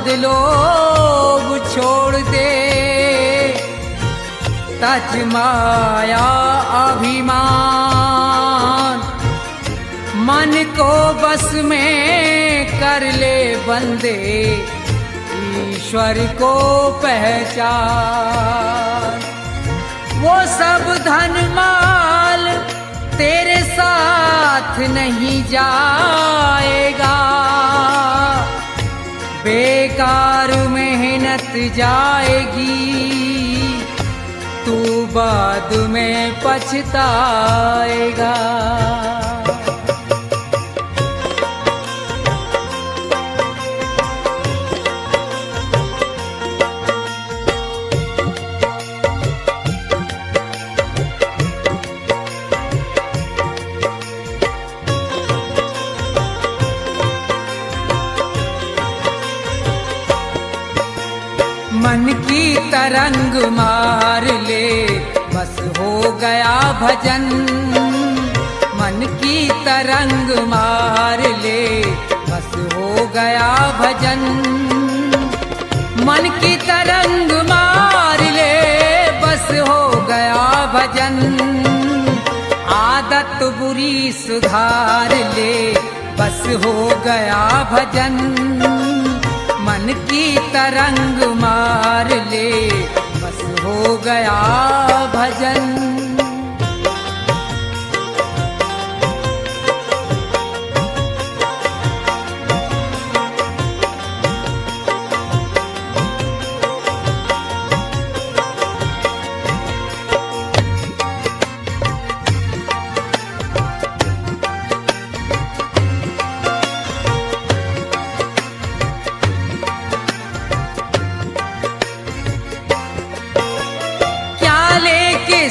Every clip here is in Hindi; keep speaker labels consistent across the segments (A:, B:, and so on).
A: मद लोभ छोड़ दे, तज माया अभिमान, मन को बस में कर ले बंदे, ईश्वर को पहचान। वो सब धन माल तेरे साथ नहीं जाएगा, बेकार मेहनत जाएगी, तू बाद में पछताएगा। मन की तरंग मार ले, बस हो गया भजन। मन की तरंग मार ले, बस हो गया भजन। मन की तरंग मार ले, बस हो गया भजन। आदत बुरी सुधार ले, बस हो गया भजन। मन की तरंग मार ले, बस हो गया भजन।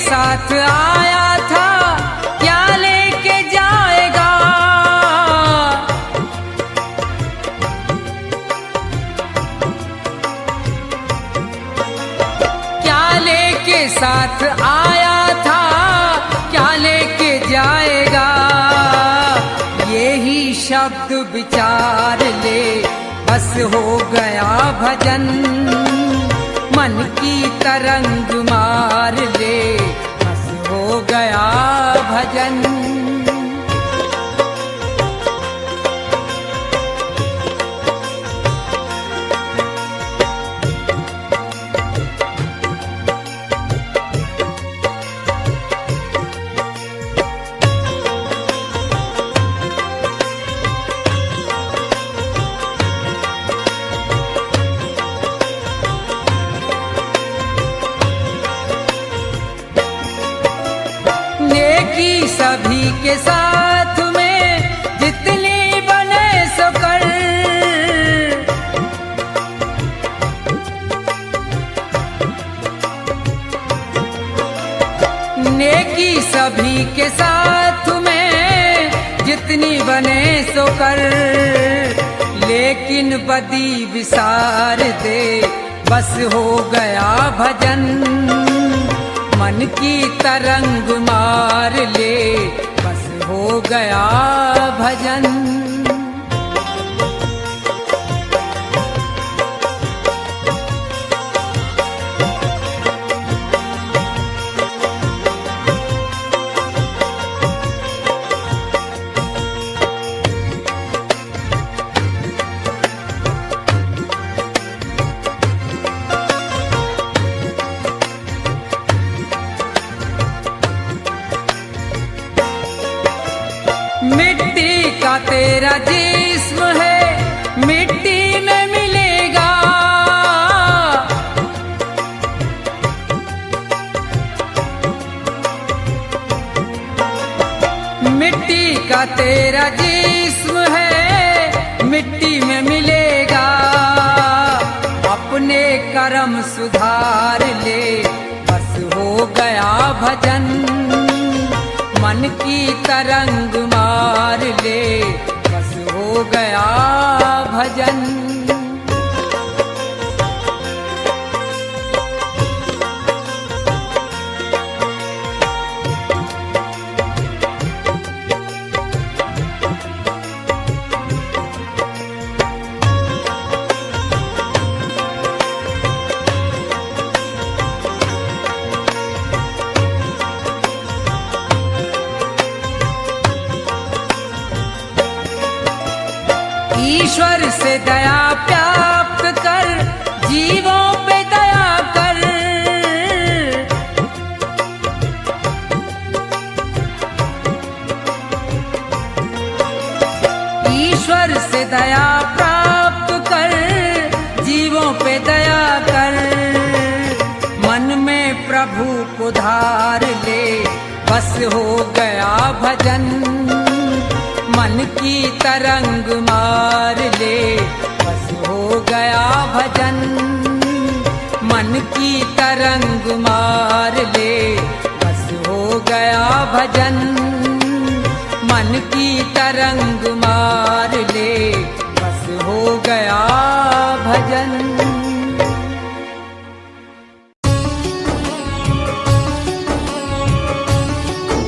A: साथ आया था, क्या लेके जाएगा? क्या लेके साथ आया था, क्या लेके जाएगा? यही शब्द विचार ले, बस हो गया भजन। मन की तरंग मार ले, बस हो गया भजन। सभी के साथ में जितनी बने सो कर, नेकी सभी के साथ में जितनी बने सो कर। लेकिन बदी विसार दे, बस हो गया भजन। मन की तरंग मार ले, बस हो गया भजन। मिट्टी का तेरा जिस्म है, मिट्टी में मिलेगा। मिट्टी का तेरा जिस्म है, मिट्टी में मिलेगा। अपने कर्म सुधार ले, बस हो गया भजन। मन की तरंग मार ले, बस हो गया भजन। ईश्वर से दया प्राप्त कर, जीवों पे दया कर। ईश्वर से दया प्राप्त कर, जीवों पे दया कर। मन में प्रभु को धार ले, बस हो गया भजन। मन की तरंग मार ले, बस हो गया भजन। मन की तरंग मार ले, बस हो गया भजन। मन की तरंग मार ले, बस हो गया भजन।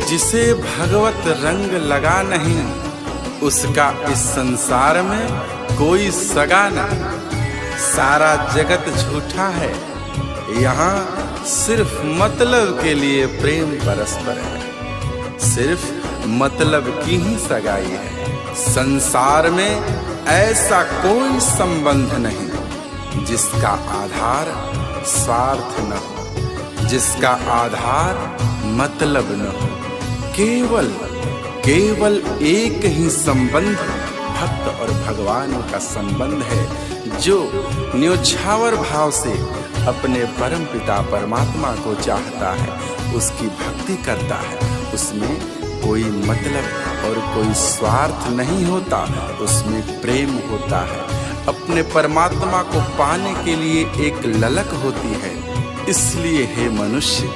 B: जिसे भगवत रंग लगा नहीं, उसका इस संसार में कोई सगा नहीं। सारा जगत झूठा है, यहाँ सिर्फ मतलब के लिए प्रेम परस्पर है। सिर्फ मतलब की ही सगाई है। संसार में ऐसा कोई संबंध नहीं जिसका आधार स्वार्थ न हो, जिसका आधार मतलब न हो। केवल एक ही संबंध भक्त और भगवान का संबंध है, जो न्योछावर भाव से अपने परम पिता परमात्मा को चाहता है, उसकी भक्ति करता है। उसमें कोई मतलब और कोई स्वार्थ नहीं होता, उसमें प्रेम होता है। अपने परमात्मा को पाने के लिए एक ललक होती है। इसलिए हे मनुष्य,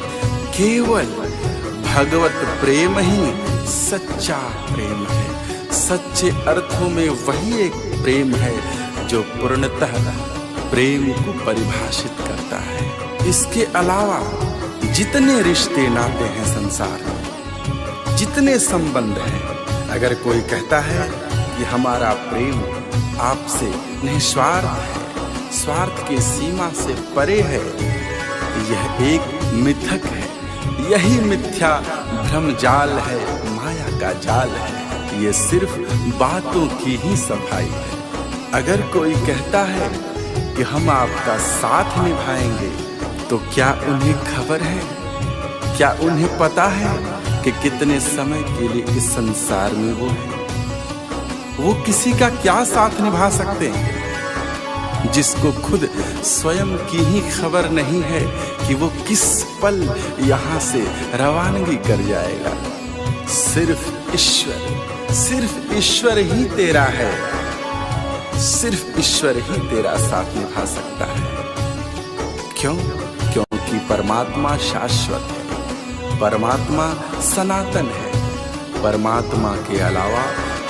B: केवल भगवत प्रेम ही सच्चा प्रेम है। सच्चे अर्थों में वही एक प्रेम है जो पूर्णतः प्रेम को परिभाषित करता है। इसके अलावा जितने रिश्ते नाते हैं संसार में, जितने संबंध हैं, अगर कोई कहता है कि हमारा प्रेम आपसे निस्वार्थ है, स्वार्थ की सीमा से परे है, यह एक मिथक है। यही मिथ्या भ्रम जाल है, माया का जाल है। ये सिर्फ बातों की ही सफाई है। अगर कोई कहता है कि हम आपका साथ निभाएंगे, तो क्या उन्हें खबर है, क्या उन्हें पता है कि कितने समय के लिए इस संसार में वो है? वो किसी का क्या साथ निभा सकते हैं जिसको खुद स्वयं की ही खबर नहीं है कि वो किस पल यहाँ से रवानगी कर जाएगा। सिर्फ ईश्वर ही तेरा है, सिर्फ ईश्वर ही तेरा साथ निभा सकता है। क्यों? क्योंकि परमात्मा शाश्वत है, परमात्मा सनातन है। परमात्मा के अलावा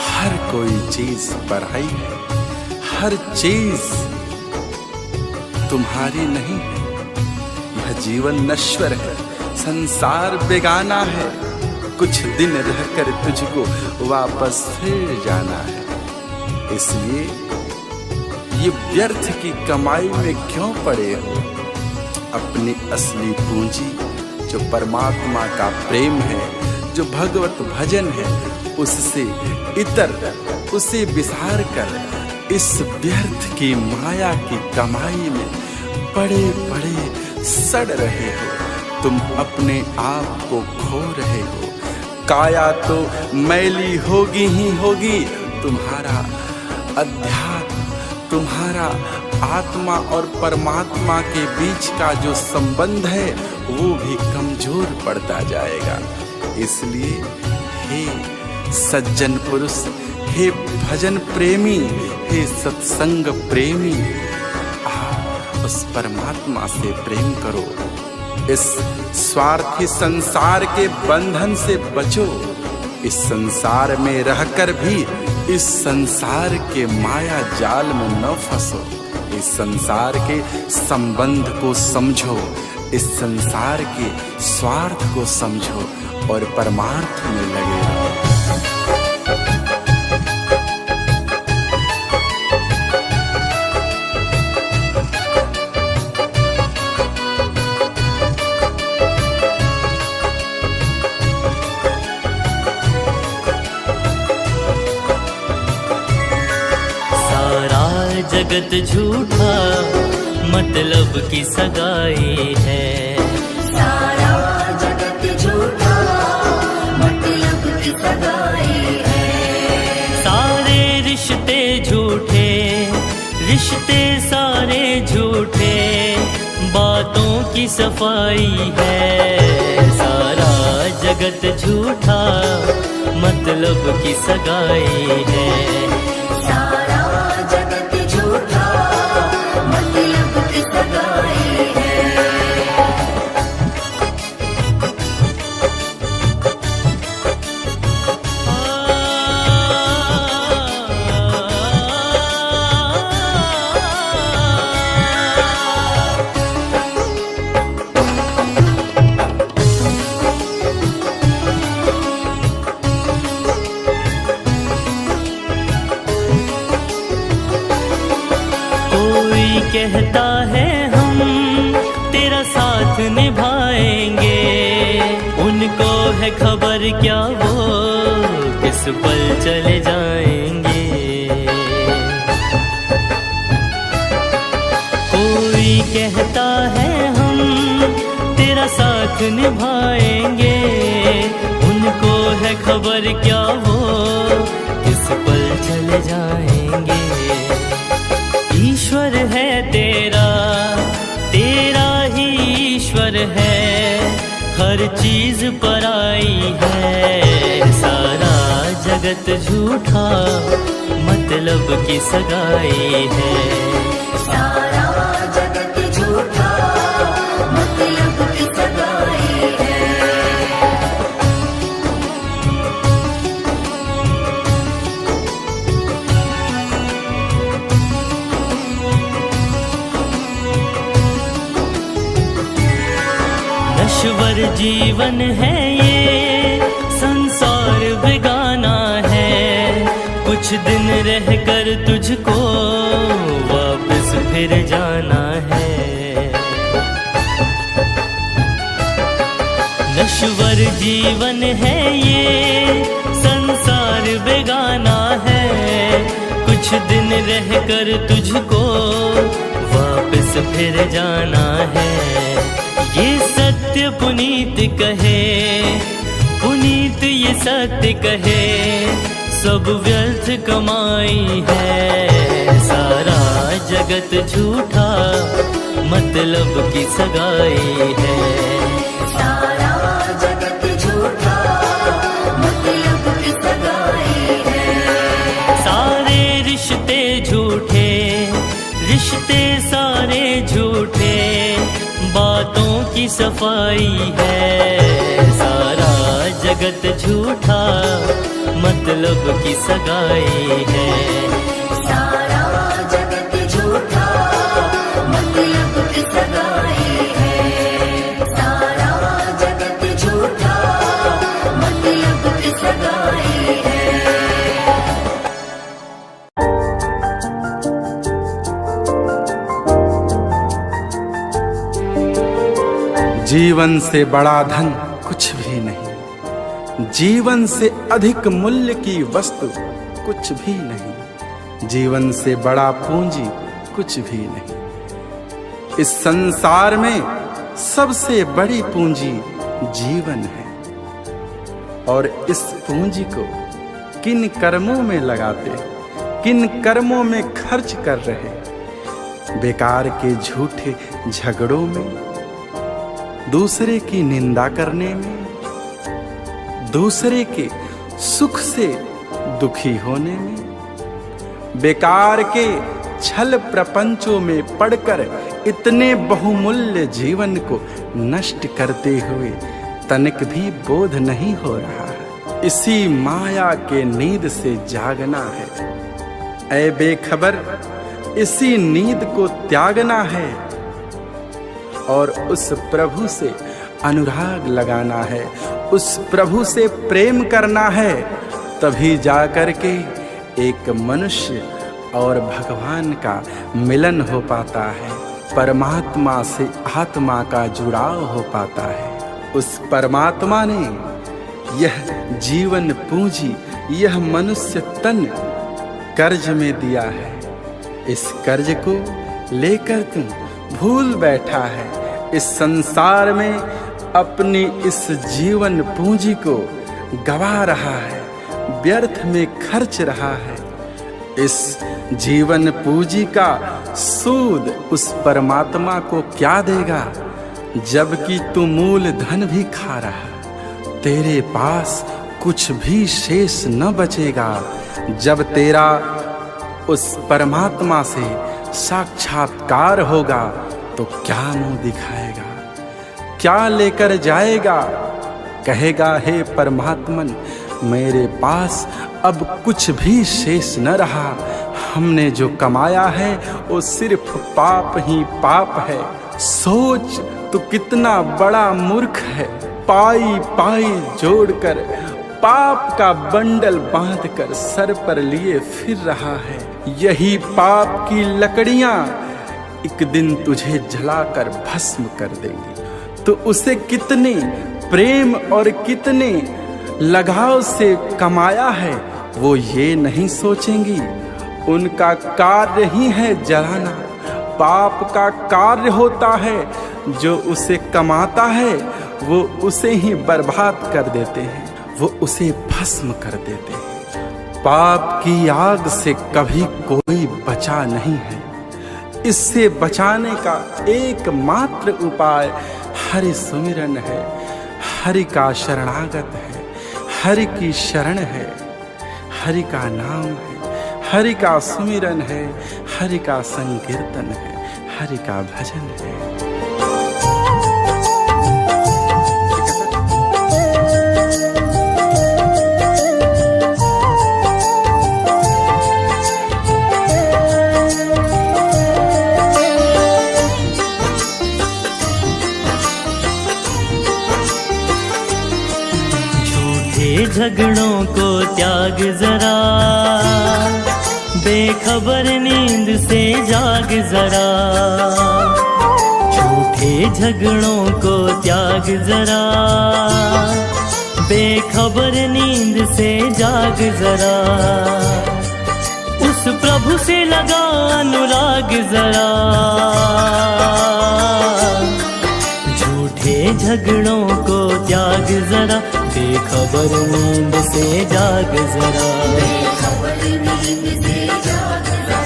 B: हर कोई चीज पराई है, हर चीज तुम्हारी नहीं है। यह जीवन नश्वर है, संसार बेगाना है। कुछ दिन रहकर तुझको वापस फिर जाना है। इसलिए ये व्यर्थ की कमाई में क्यों पड़े हो? अपनी असली पूंजी जो परमात्मा का प्रेम है, जो भगवत भजन है, उससे इतर उसे विसार कर इस व्यर्थ की माया की कमाई में बड़े बड़े सड़ रहे हो। तुम अपने आप को खो रहे हो। काया तो मैली होगी ही होगी, तुम्हारा अध्यात्म, तुम्हारा आत्मा और परमात्मा के बीच का जो संबंध है वो भी कमजोर पड़ता जाएगा। इसलिए हे सज्जन पुरुष, हे भजन प्रेमी, हे सत्संग प्रेमी, आप उस परमात्मा से प्रेम करो। इस स्वार्थी संसार के बंधन से बचो। इस संसार में रहकर भी इस संसार के माया जाल में न फंसो। इस संसार के संबंध को समझो, इस संसार के स्वार्थ को समझो और परमार्थ में लगे रहो।
C: जगत झूठा, मतलब की सगाई है।
D: सारा जगत झूठा, मतलब की सगाई है।
C: सारे रिश्ते झूठे, रिश्ते सारे झूठे, बातों की सफाई है। सारा जगत झूठा, मतलब की सगाई है।
D: सारा जगत झूठा, मतलब की सगाई है।
C: कहता है हम तेरा साथ निभाएंगे, उनको है खबर क्या वो किस पल चले जाएंगे। कोई कहता है हम तेरा साथ निभाएंगे, उनको है खबर क्या वो किस पल चले जाएंगे। ईश्वर है तेरा, तेरा ही ईश्वर है, हर चीज पराई है। सारा जगत झूठा, मतलब की सगाई है।
D: सारा जगत झूठा, मतलब की सगाई है।
C: नश्वर जीवन है ये, संसार बेगाना है, कुछ दिन रहकर तुझको वापस फिर जाना है। नश्वर जीवन है ये, संसार बेगाना है, कुछ दिन रहकर तुझको वापस फिर जाना है। ये सत्य पुनीत कहे, पुनीत ये सत्य कहे, सब व्यर्थ कमाई है। सारा जगत झूठा, मतलब की सगाई है।
D: सारा जगत झूठा, मतलब की सगाई है।
C: सारे रिश्ते झूठे, रिश्ते सारे झूठे, बातों की सफाई है। सारा जगत झूठा, मतलब की सगाई है।
D: सारा जगत झूठा, मतलब की सगाई है। सारा जगत झूठा, मतलब की सगाई है।
B: जीवन से बड़ा धन कुछ भी नहीं, जीवन से अधिक मूल्य की वस्तु कुछ भी नहीं, जीवन से बड़ा पूंजी कुछ भी नहीं। इस संसार में सबसे बड़ी पूंजी जीवन है, और इस पूंजी को किन कर्मों में लगाते, किन कर्मों में खर्च कर रहे, बेकार के झूठे झगड़ों में, दूसरे की निंदा करने में, दूसरे के सुख से दुखी होने में, बेकार के छल प्रपंचों में पड़कर इतने बहुमूल्य जीवन को नष्ट करते हुए तनिक भी बोध नहीं हो रहा। इसी माया के नींद से जागना है, ऐ बेखबर, इसी नींद को त्यागना है, और उस प्रभु से अनुराग लगाना है, उस प्रभु से प्रेम करना है। तभी जाकर के एक मनुष्य और भगवान का मिलन हो पाता है, परमात्मा से आत्मा का जुड़ाव हो पाता है। उस परमात्मा ने यह जीवन पूंजी, यह मनुष्य तन कर्ज में दिया है, इस कर्ज को लेकर तू भूल बैठा है। इस संसार में अपनी इस जीवन पूंजी को गवा रहा है, व्यर्थ में खर्च रहा है। इस जीवन पूंजी का सूद उस परमात्मा को क्या देगा, जबकि तू मूल धन भी खा रहा। तेरे पास कुछ भी शेष न बचेगा। जब तेरा उस परमात्मा से साक्षात्कार होगा तो क्या मुंह दिखाएगा, क्या लेकर जाएगा? कहेगा, हे परमात्मन, मेरे पास अब कुछ भी शेष न रहा। हमने जो कमाया है वो सिर्फ पाप ही पाप है। सोच तू कितना बड़ा मूर्ख है। पाई पाई जोड़कर पाप का बंडल बांधकर सर पर लिए फिर रहा है। यही पाप की लकड़ियां एक दिन तुझे जलाकर भस्म कर देंगी। तो उसे कितने प्रेम और कितने लगाव से कमाया है वो ये नहीं सोचेंगी। उनका कार्य ही है जलाना। पाप का कार्य होता है, जो उसे कमाता है वो उसे ही बर्बाद कर देते हैं, वो उसे भस्म कर देते हैं। पाप की आग से कभी कोई बचा नहीं है। इससे बचाने का एकमात्र उपाय हरि सुमिरन है, हरि का शरणागत है, हरि की शरण है, हरि का नाम है, हरि का सुमिरन है, हरि का संकीर्तन है, हरि का भजन है।
C: झगड़ों को त्याग जरा, बेखबर नींद से जाग जरा। झूठे झगड़ों को त्याग जरा, बेखबर नींद से जाग जरा। उस प्रभु से लगा अनुराग जरा। झूठे झगड़ों को त्याग जरा, बेखबर नींद से जाग जरा।
D: बेखबर नींद से जाग जरा,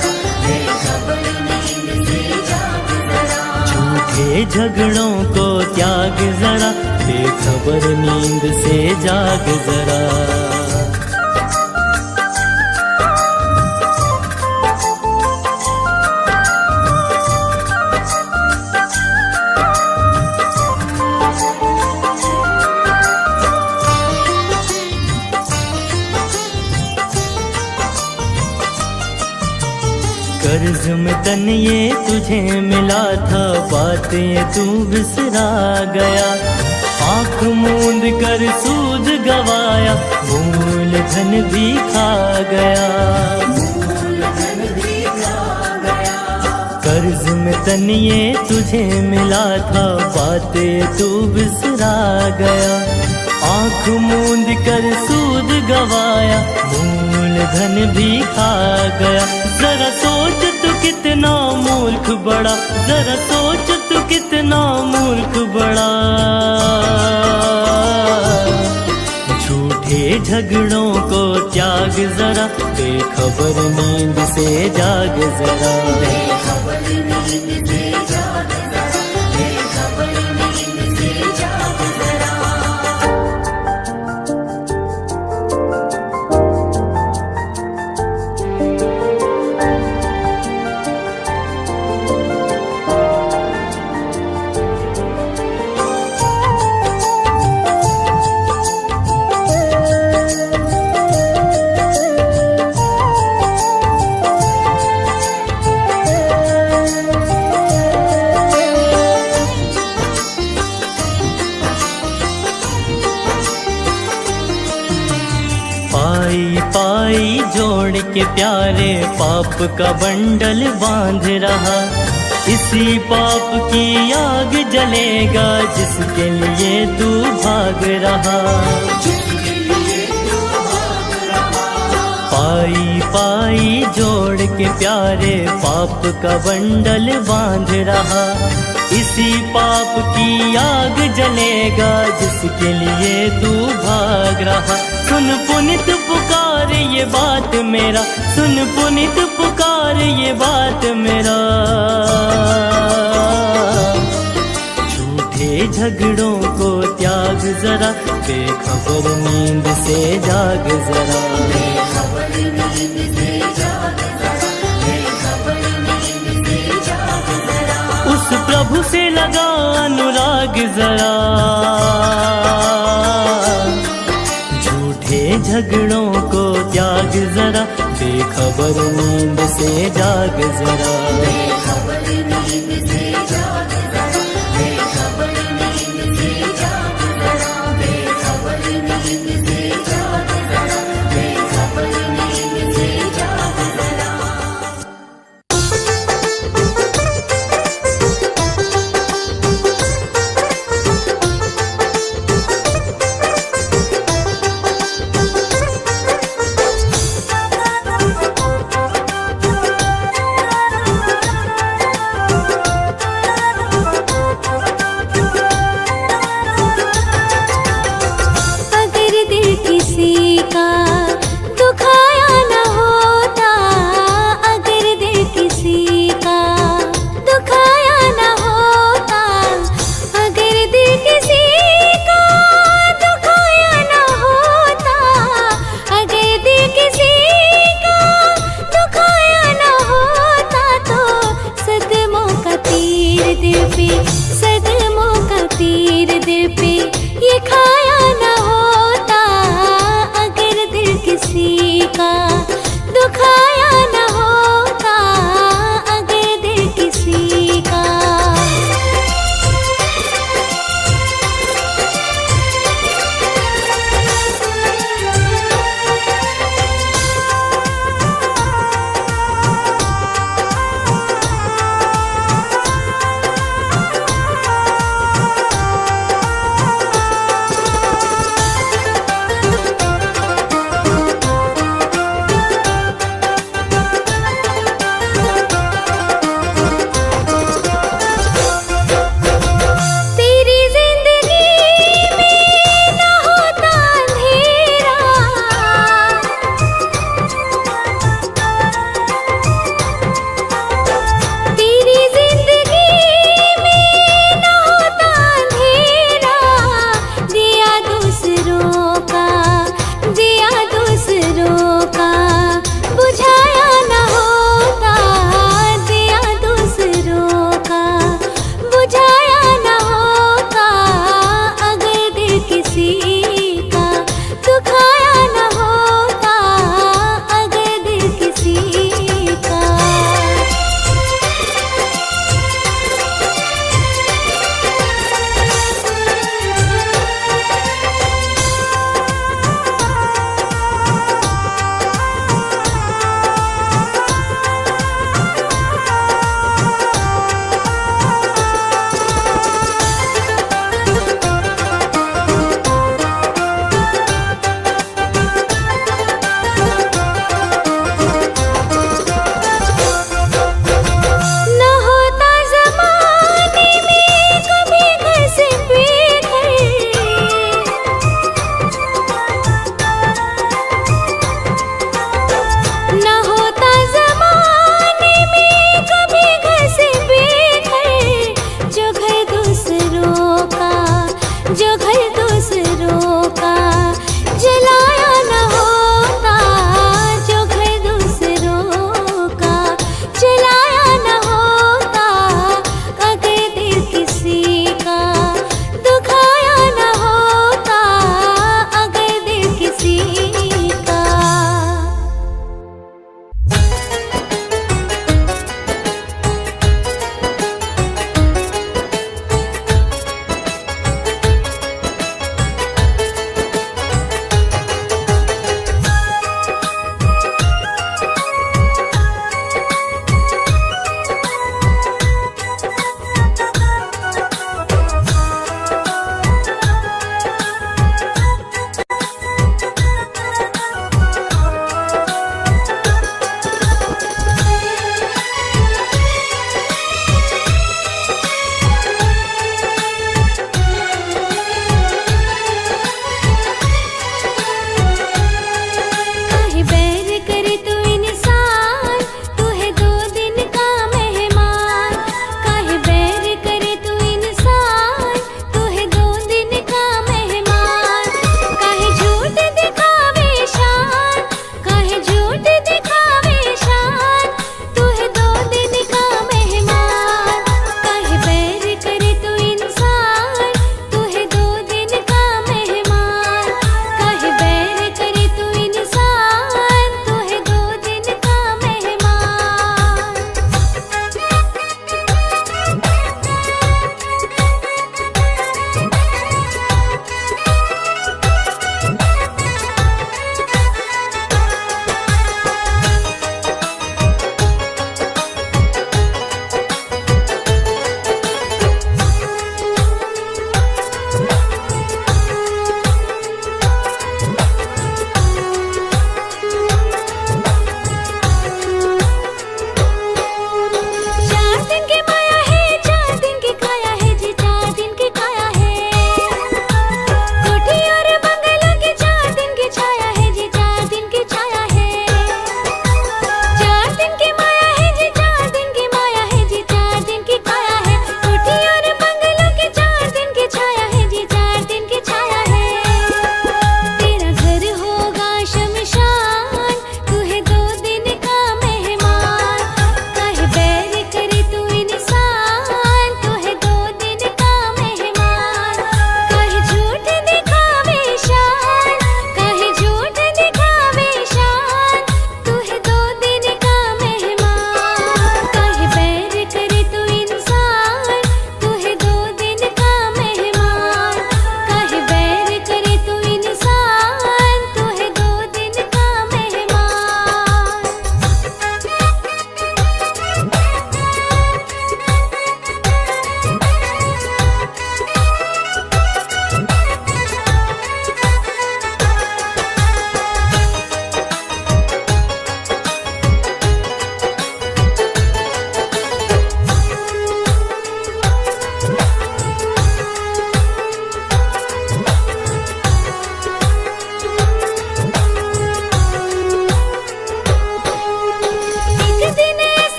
D: बेखबर नींद से जाग जरा।
C: झूठे झगड़ों को त्याग जरा, बेखबर नींद से जाग जरा। कर्ज में तन ये तुझे मिला था, बातें तू बिसरा गया। आँख मूंद कर सूद गवाया, मूल धन भी खा गया। कर्ज में तन ये तुझे मिला था, बातें तू बिसरा गया। आँख मूंद कर सूद गवाया, मूल धन भी खा गया। जरा सोच तू कितना मूर्ख बड़ा, जरा सोच तू कितना मूर्ख बड़ा। झूठे झगड़ों को त्याग जरा, बेखबर नींद से जाग जरा।
D: बेखबर नींद से जाग जरा, बेखबर नींद से जाग जरा।
C: पाई जोड़ के प्यारे पाप का बंडल बांध रहा। इसी पाप की आग जलेगा, जिसके लिए तू भाग रहा। पाई पाई जोड़ के प्यारे पाप का बंडल बांध रहा। इसी पाप की आग जलेगा जिसके लिए तू भाग रहा। सुन पुनित पुकार ये बात मेरा, सुन पुनित पुकार ये बात मेरा। झूठे झगड़ों को त्याग जरा, बेखबर नींद से जाग जरा।
D: बेखबर नींद से जाग जरा, बेखबर नींद से जाग जरा।
C: उस प्रभु से लगा अनुराग जरा। झूठे झगड़ों को त्याग जरा, बेखबर नींद से जाग जरा।
D: बेखबर नींद से जाग जरा, बेखबर नींद से जाग जरा। बेखबर नींद से जाग जरा, बेखबर नींद से जाग जरा।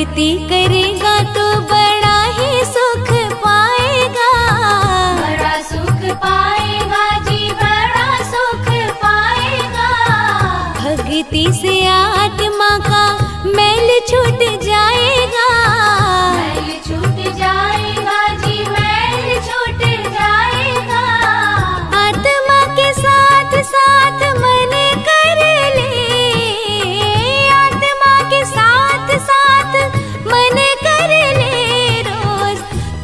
E: भक्ति करेगा तो बड़ा ही सुख पाएगा।
D: बड़ा सुख पाएगा जी, बड़ा सुख पाएगा।
E: भक्ति से आत्मा का मैल छूट जाएगा।
D: मैल छूट जाएगा जी, मैल छूट जाएगा।
E: आत्मा के साथ साथ मन कर ले, आत्मा के साथ साथ मन कर ले। रोज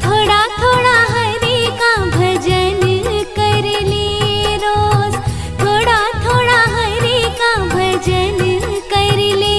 E: थोड़ा थोड़ा हरि का भजन कर ले। रोज थोड़ा थोड़ा हरि का भजन कर ले।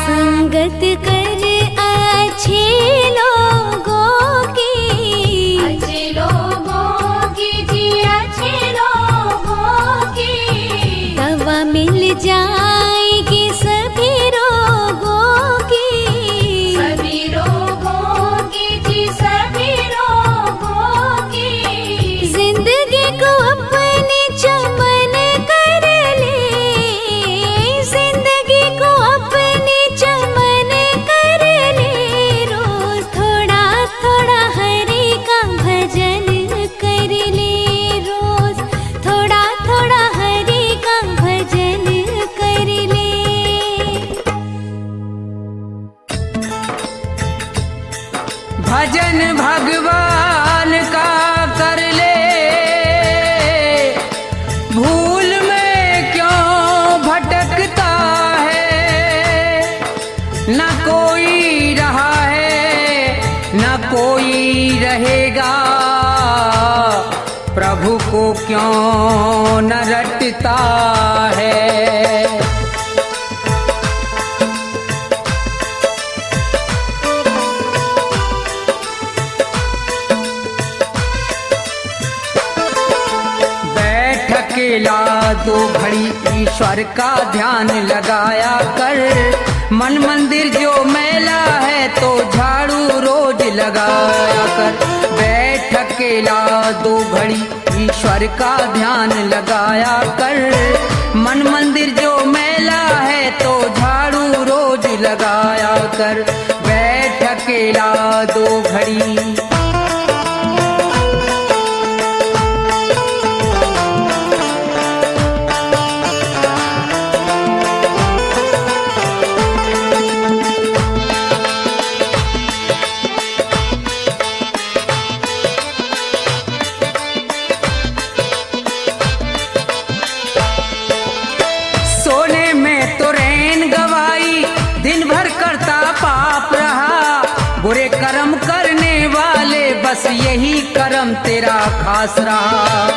E: संगत कर अच्छे लोगों की,
D: अच्छे लोगों की जी, अच्छे लोगों की।
E: दवा मिल जाएगी सभी रोगों की।
D: सभी रोगों की जी, सभी रोगों की।
E: जिंदगी को अपने चमन कर ले, जिंदगी को अपने चमन कर ले। रोज थोड़ा थोड़ा हरि का भजन कर ले। रोज थोड़ा थोड़ा हरि का भजन कर ले।
A: भजन भगवान का कर ले, भूल में क्यों भटकता है। न कोई रहा है न कोई रहेगा, प्रभु को क्यों न रटता है। अकेला दो घड़ी ईश्वर का ध्यान लगाया कर। मन मंदिर जो मैला है तो झाड़ू रोज लगाया कर। बैठ अकेला दो घड़ी ईश्वर का ध्यान लगाया कर। मन मंदिर जो मैला है तो झाड़ू रोज लगाया कर। बैठ अकेला दो घड़ी। बुरे कर्म करने वाले बस यही कर्म तेरा खास रहा।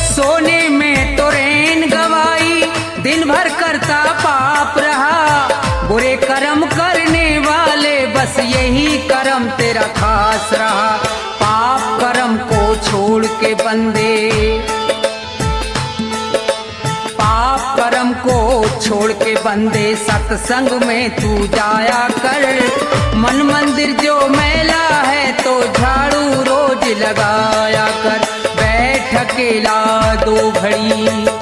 A: सोने में तो रैन गवाई, दिन भर करता पाप रहा। बुरे कर्म करने वाले बस यही कर्म तेरा खास रहा। पाप कर्म को छोड़ के बंदे, कर्म को छोड़ के बंदे सत्संग में तू जाया कर। मन मंदिर जो मैला है तो झाड़ू रोज लगाया कर। बैठ अकेला दो घड़ी।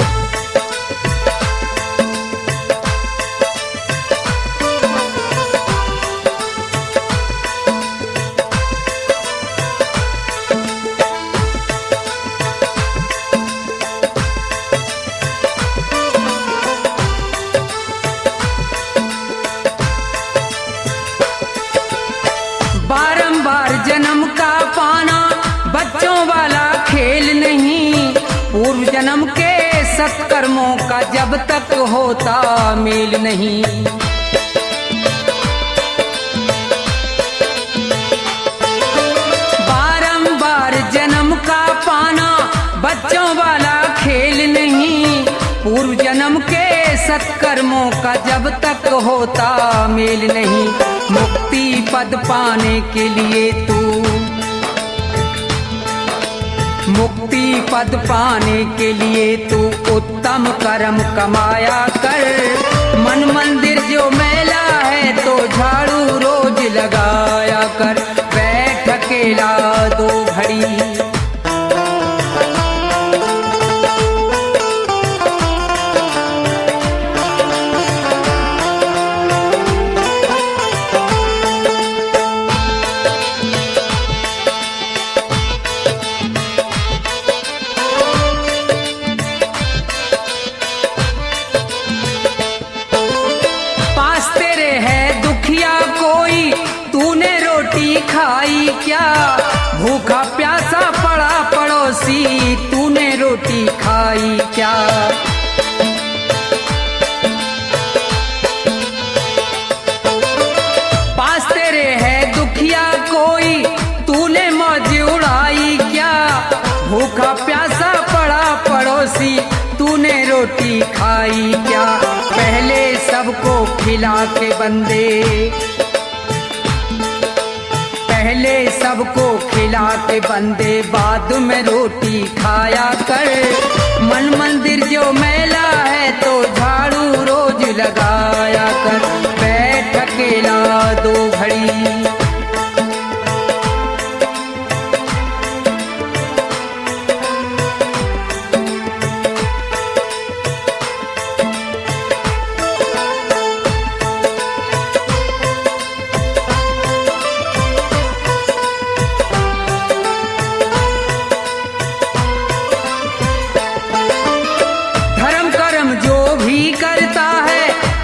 A: बारंबार जन्म का पाना बच्चों वाला खेल नहीं। पूर्व जन्म के सत्कर्मों का जब तक होता मेल नहीं। बारंबार जन्म का वाला खेल नहीं, पूर्व जन्म के सत्कर्मों का जब तक होता मेल नहीं। मुक्ति पद पाने के लिए तू, मुक्ति पद पाने के लिए तू उत्तम कर्म कमाया कर। मन मंदिर जो मैला है तो झाड़ू रोज लगाया कर। बैठ अकेला 2 घड़ी, खाई क्या? भूखा प्यासा पड़ा पड़ोसी, तूने रोटी खाई क्या? पास तेरे है दुखिया कोई, तूने मौज उड़ाई क्या? भूखा प्यासा पड़ा पड़ोसी, तूने रोटी खाई क्या? पहले सबको खिला के बंदे, पहले सबको खिला के बंदे, बाद में रोटी खाया कर। मन मंदिर जो मैला है तो झाड़ू रोज लगाया कर। बैठ अकेला 2 घड़ी,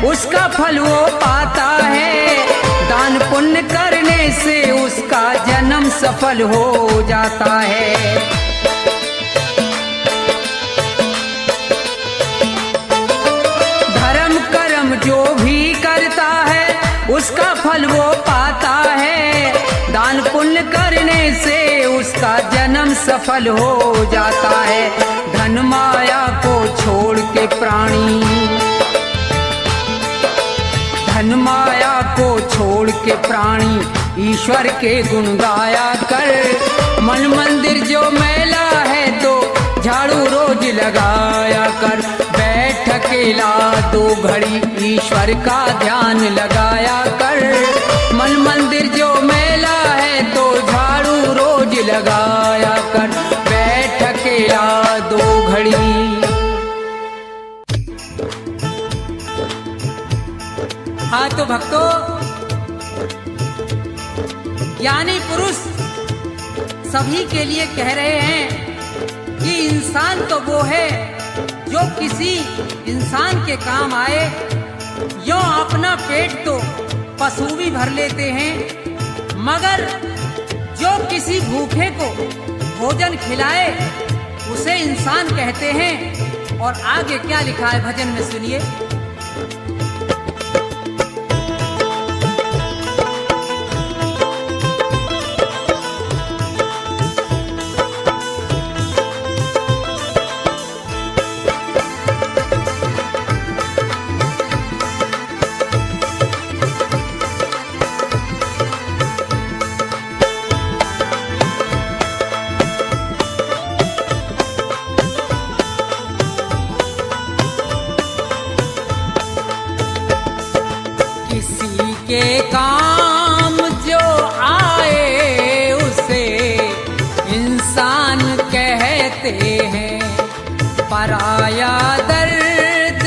A: उसका फल वो पाता है। दान पुण्य करने से उसका जन्म सफल हो जाता है। धर्म कर्म जो भी करता है उसका फल वो पाता है। दान पुण्य करने से उसका जन्म सफल हो जाता है। धन माया को छोड़ के प्राणी, धन माया को छोड़ के प्राणी ईश्वर के गुण गाया कर। मन मंदिर जो मैला है तो झाड़ू रोज लगाया कर। बैठ अकेला 2 घड़ी ईश्वर का ध्यान लगाया कर। मन मंदिर जो मैला है तो झाड़ू रोज लगाया कर। बैठ अकेला 2 घड़ी। हाँ तो भक्तों, ज्ञानी पुरुष सभी के लिए कह रहे हैं कि इंसान तो वो है जो किसी इंसान के काम आए। यों अपना पेट तो पशु भी भर लेते हैं, मगर जो किसी भूखे को भोजन खिलाए उसे इंसान कहते हैं। और आगे क्या लिखा है भजन में सुनिए। के काम जो आए उसे इंसान कहते हैं। पराया दर्द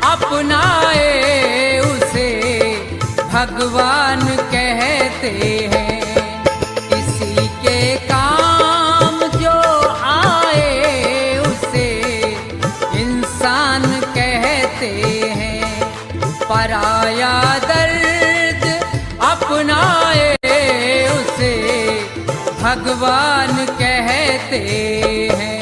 A: अपनाए उसे भगवान कहते हैं। किसी के काम जो आए उसे इंसान कहते हैं। पराया दर्द अपनाए उसे भगवान कहते हैं।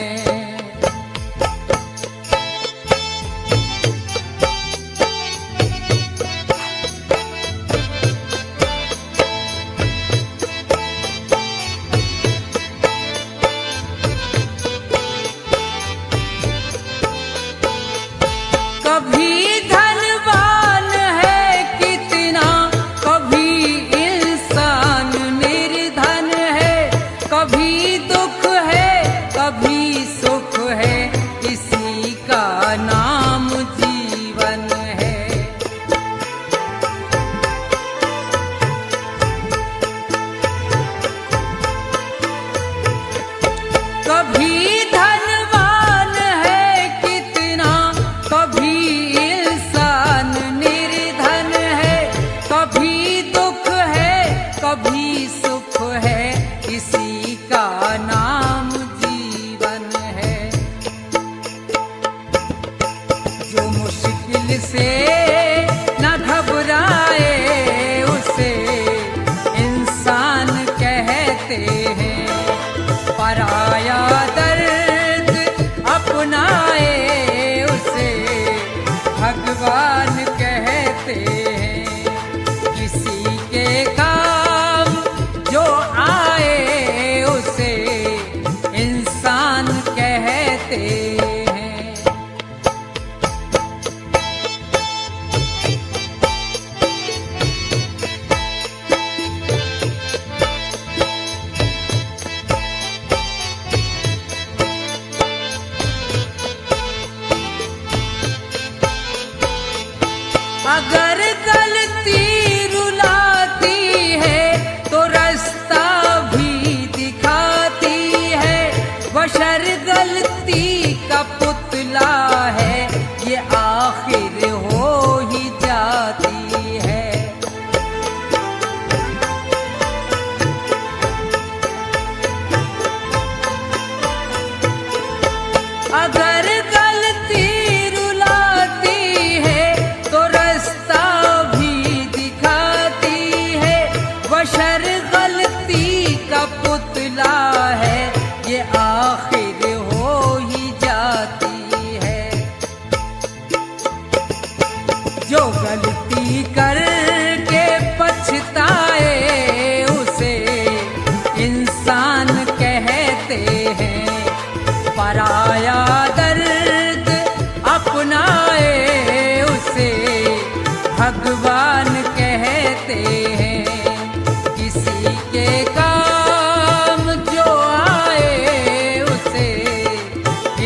A: कभी सुख है, इसी का नाम जीवन है। जो मुश्किल से न घबराए उसे इंसान कहते हैं। पराया दर्द अपनाए उसे भगवान कहते हैं। किसी के काम जो आए उसे इंसान कहते हैं। अगर गलती रुलाती है तो रास्ता भी दिखाती है। बशर गलती का पुतला है, ये आखिर हो ही जाती है। अगर गलती रुलाती है तो रास्ता भी दिखाती है। बशर गलती का पुतला है, ये आखिर हो ही जाती है। जो गलती करके पछताए उसे इंसान कहते हैं। पराया दर्द अपनाए उसे भगवान कहते हैं। किसी के काम जो आए उसे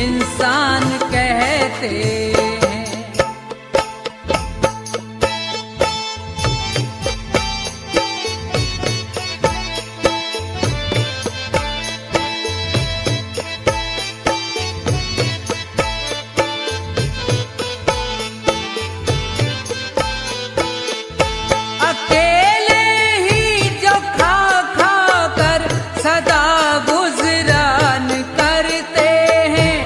A: इंसान कहते हैं। अकेले ही जो खा खा कर सदा गुजरान करते हैं।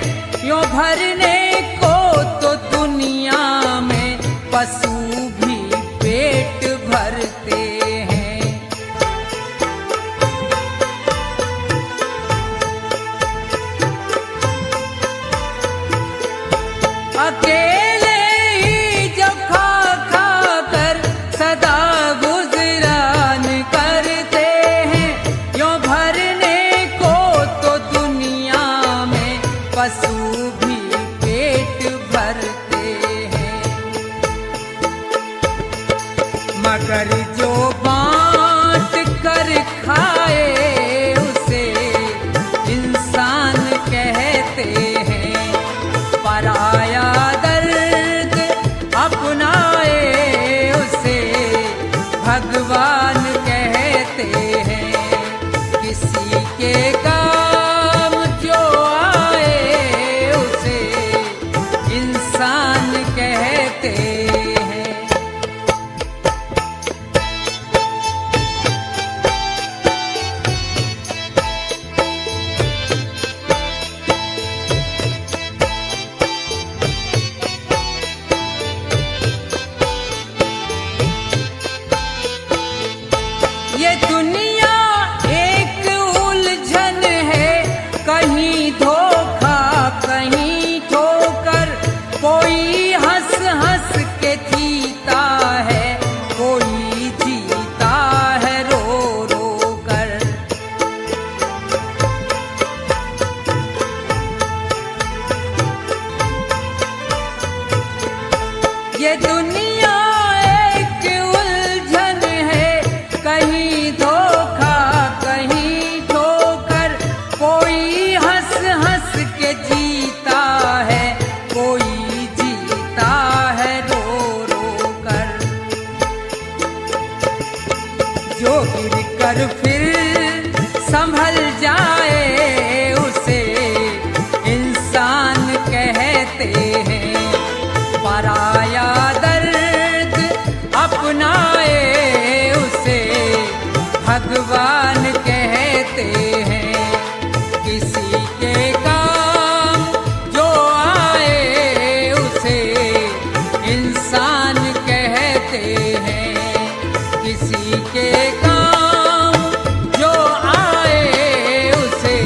A: यूं भरने को तो दुनिया में पशु भी पेट भरते हैं। अकेले ही जो खा खा कर सदा गुजरान करते हैं। यूं भरने को तो दुनिया में पशु भी पेट भरते हैं। मगर जो बांट कर खाए उसे इंसान कहते हैं। पराया दर्द अपनाए उसे भगवान कहते हैं। किसी के काम जो आए उसे इंसान कहते हैं। ये दुनिया एक उलझन है, कहीं धोखा कहीं ठोकर। कोई हंस हंस के जीता है, कोई जीता है रो रो कर। ये दुनिया एक उलझन है, कहीं धोखा कहीं ठोकर। कोई हंस हंस के जीता है, कोई जीता है रो रो कर। जो गिर कर फिर संभल जाए उसे इंसान कहते हैं। पराया दर्द अपनाए उसे भगवान कहते हैं। किसी के काम जो आए उसे इंसान कहते हैं। किसी के काम जो आए उसे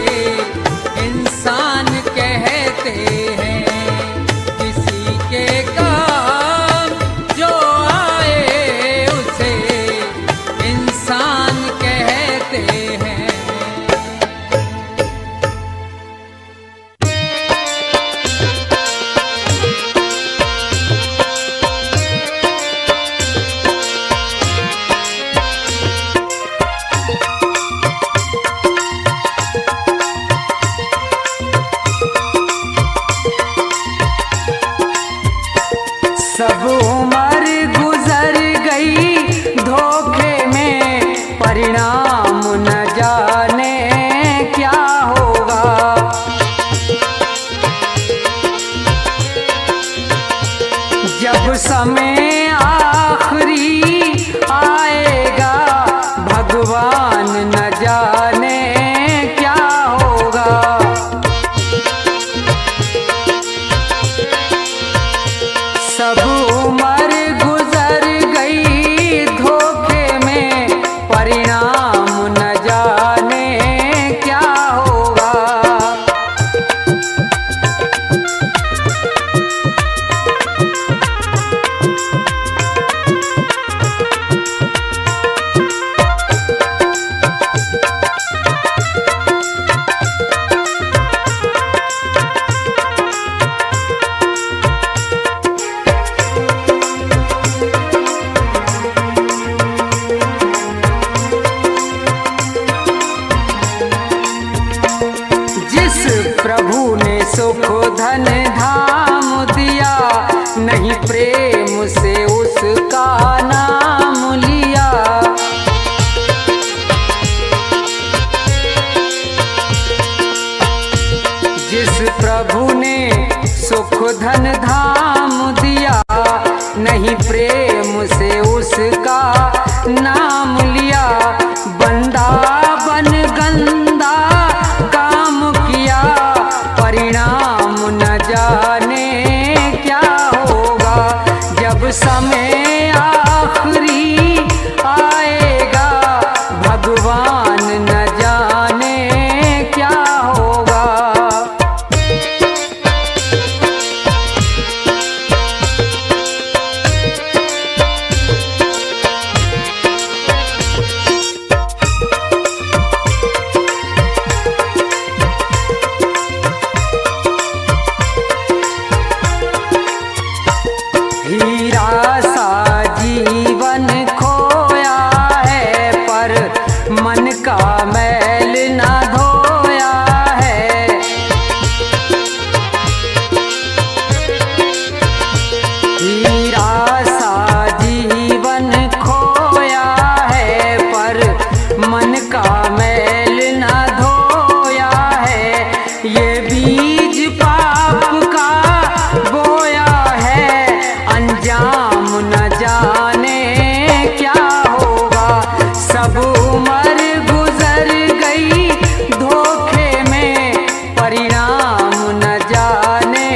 A: इंसान कहते हैं। किसी के काम जो आए उसे इंसान कहते हैं। सब उम्र गुजर गई धोखे में, परिणाम न जाने क्या होगा। जब समय आखिरी आएगा, भगवान न जाने क्या होगा। सब उम्र गुजर गई धोखे में, परिणाम न जाने क्या होगा। जिस प्रभु ने सुख धन धाम दिया, नहीं प्रेम से उसका नाम लिया। जिस प्रभु ने सुख धन धाम दिया, नहीं प्रेम से उसका नाम लिया। बंदा बन गंदा काम किया, परिणाम न जाने क्या होगा। जब समय आखिरी आएगा, भगवान न जाने क्या होगा। हीरा सा जीवन खोया है, पर मन का मैल न धोया है। हीरा सा जीवन खोया है, पर मन का मैल न धोया है। ये बीज पाप का बोया है, अंजाम न जाने क्या होगा। सब उम्र गुजर गई धोखे में, परिणाम न जाने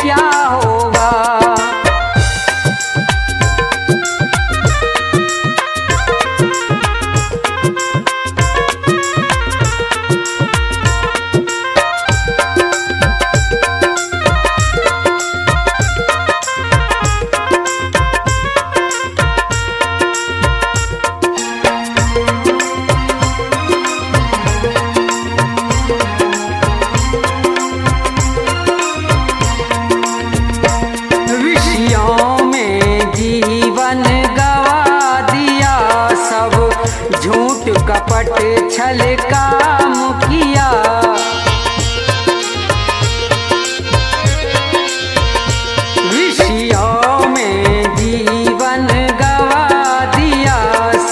A: क्या होगा। विषयों में जीवन गवा दिया, सब झूठ कपट छल काम किया। विषयों में जीवन गवा दिया,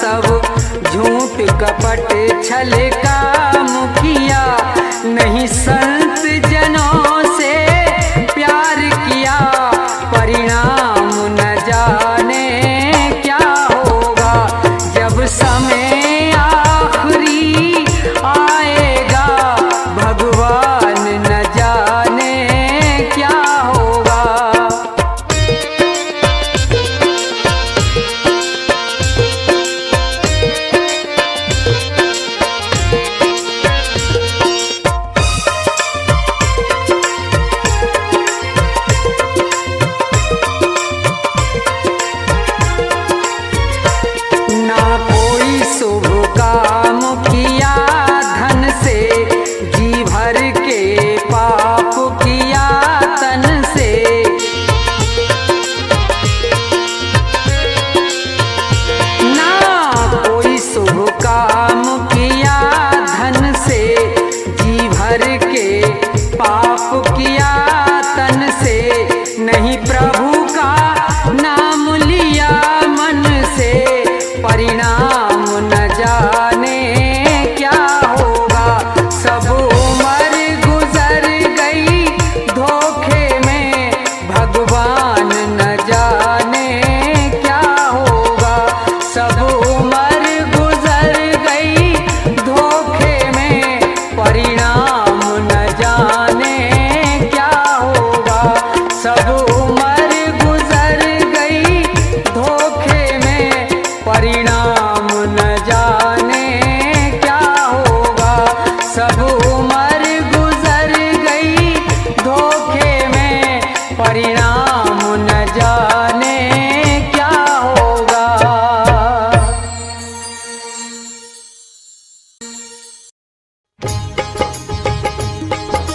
A: सब झूठ कपट छल काम किया। नहीं संत जनों से प्यार किया, परिणाम न जाने क्या होगा। जब समय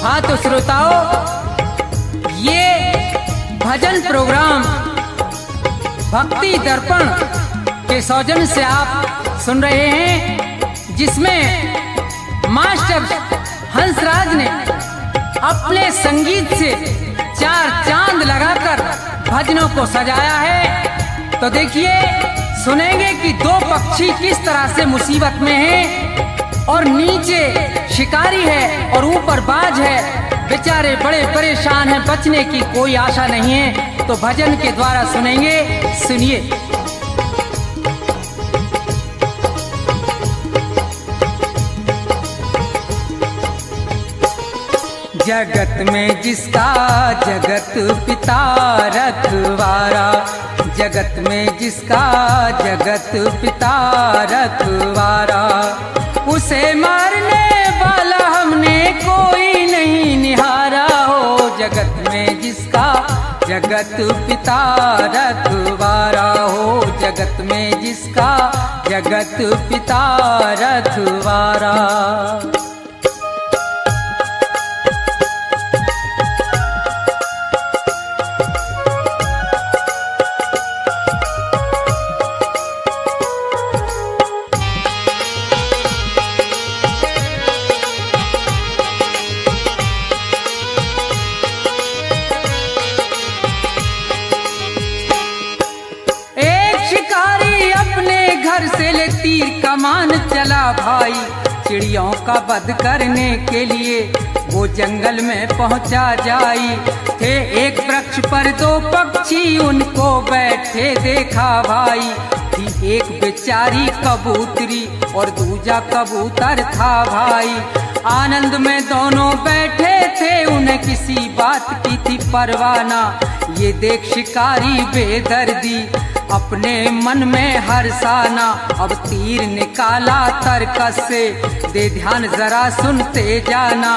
A: हाँ तो श्रोताओं, ये भजन प्रोग्राम भक्ति दर्पण के सौजन्य से आप सुन रहे हैं, जिसमें मास्टर हंसराज ने अपने संगीत से चार चांद लगाकर भजनों को सजाया है। तो देखिए, सुनेंगे कि दो पक्षी किस तरह से मुसीबत में हैं और नीचे शिकारी है और ऊपर बाज है, बेचारे बड़े परेशान हैं, बचने की कोई आशा नहीं है। तो भजन के द्वारा सुनेंगे, सुनिए। जगत में जिसका जगत पिता रखवारा, जगत में जिसका जगत पिता रखवारा, उसे मारने वाला हमने कोई नहीं निहारा हो। जगत में जिसका जगत पिता रखवारा हो, जगत में जिसका जगत पिता रखवारा। घर से ले तीर कमान चला भाई, चिड़ियों का वध करने के लिए वो जंगल में पहुंचा जाई। थे एक वृक्ष पर दो पक्षी उनको बैठे देखा भाई, थी एक बेचारी कबूतरी और दूजा कबूतर था भाई। आनंद में दोनों बैठे थे, उन्हें किसी बात की थी परवाना। ये देख शिकारी बेदर्दी अपने मन में हर्षाना, अब तीर निकाला तरकस से, दे ध्यान जरा सुनते जाना।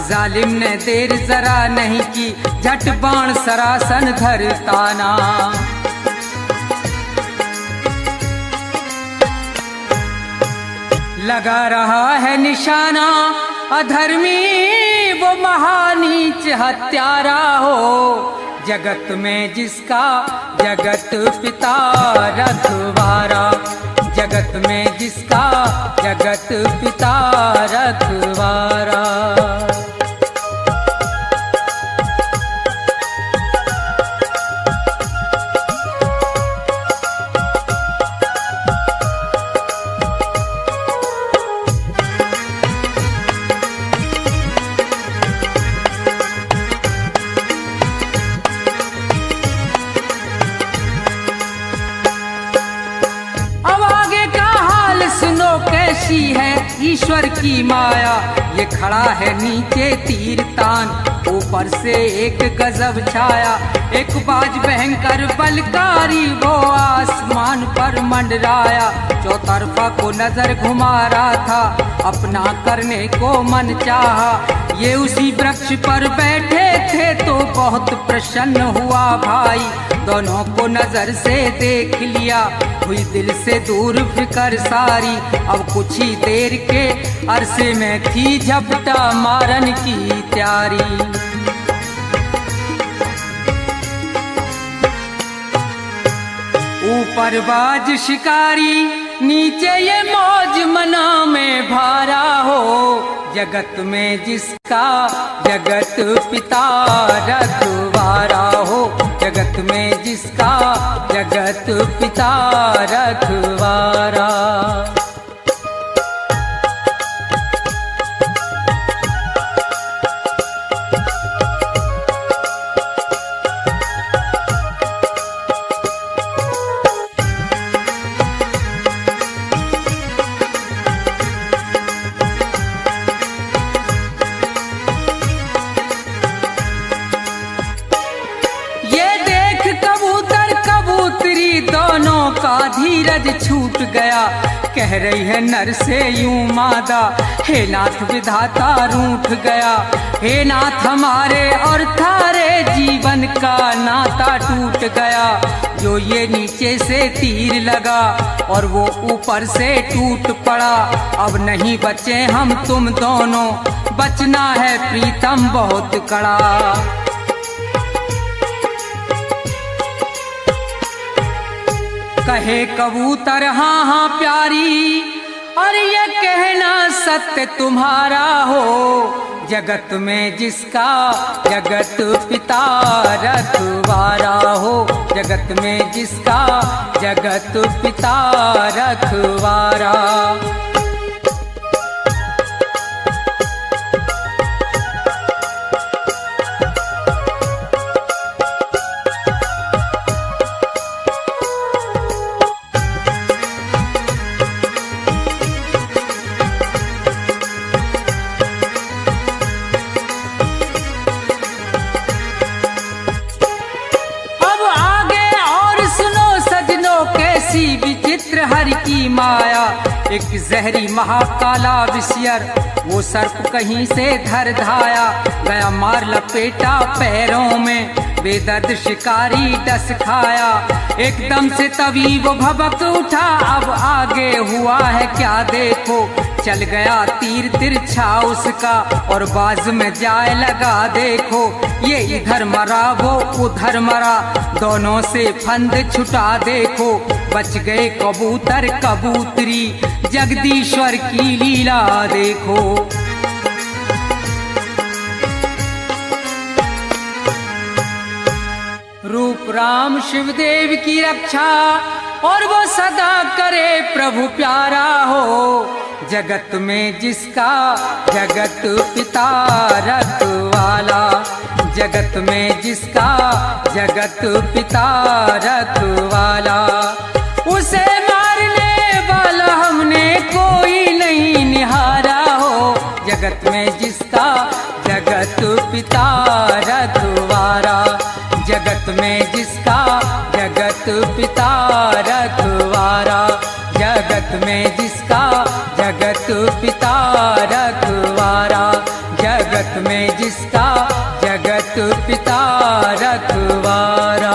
A: जालिम ने देर जरा नहीं की, झट बाण सरासन धरताना। लगा रहा है निशाना, अधर्मी वो महानीच हत्यारा हो। जगत में जिसका जगत पिता रखवारा, जगत में जिसका जगत पिता रखवारा। कैसी है ईश्वर की माया, ये खड़ा है नीचे तीर तान, ऊपर से एक गजब छाया। एक बाज भयंकर बलकारी वो आसमान पर मंडराया, चौतरफा को नजर घुमा रहा था, अपना करने को मन चाहा। ये उसी वृक्ष पर बैठे थे तो बहुत प्रसन्न हुआ भाई, दोनों को नजर से देख लिया, हुई दिल से दूर फिकर सारी। अब कुछ ही देर के अरसे में थी झपटा मारन की तैयारी। ऊपर बाज शिकारी, नीचे ये मौज मना में भारा हो। जगत में जिसका जगत पिता रखवारा हो, जगत में जिसका जगत पिता रखवारा। दोनों का धीरज छूट गया, कह रही है नर से यूं मादा, हे नाथ विधाता रूठ गया, हे नाथ हमारे और थारे जीवन का नाता टूट गया। जो ये नीचे से तीर लगा और वो ऊपर से टूट पड़ा, अब नहीं बचे हम तुम दोनों, बचना है प्रीतम बहुत कड़ा। कहे कबूतर हाँ हाँ प्यारी, और ये कहना सत्य तुम्हारा हो, जगत में जिसका जगत पिता रखवारा हो, जगत में जिसका जगत पिता रखवारा। विचित्र हरि की माया, एक जहरी महाकाला विषयर, वो सर्प कहीं से धर धाया, गया मार लपेटा पैरों में, बेदर्द शिकारी डस खाया। एकदम से तभी वो भबक उठा, अब आगे हुआ है क्या देखो, चल गया तीर तिरछा उसका और बाज में जाए लगा देखो। ये इधर मरा वो उधर मरा, दोनों से फंद छुटा देखो, बच गए कबूतर कबूतरी, जगदीश्वर की लीला देखो। रूप राम शिवदेव की रक्षा, और वो सदा करे प्रभु प्यारा हो, जगत में जिसका जगत पिता रखवाला, जगत में जिसका जगत पिता रखवाला। उसे मारने वाला हमने कोई नहीं निहारा हो, जगत में जिसका जगत पिता रखवारा, जगत में जिसका जगत पिता रखवारा, जगत में जिसका जगत पिता रखवारा, जगत में जिसका जगत पिता रखवारा।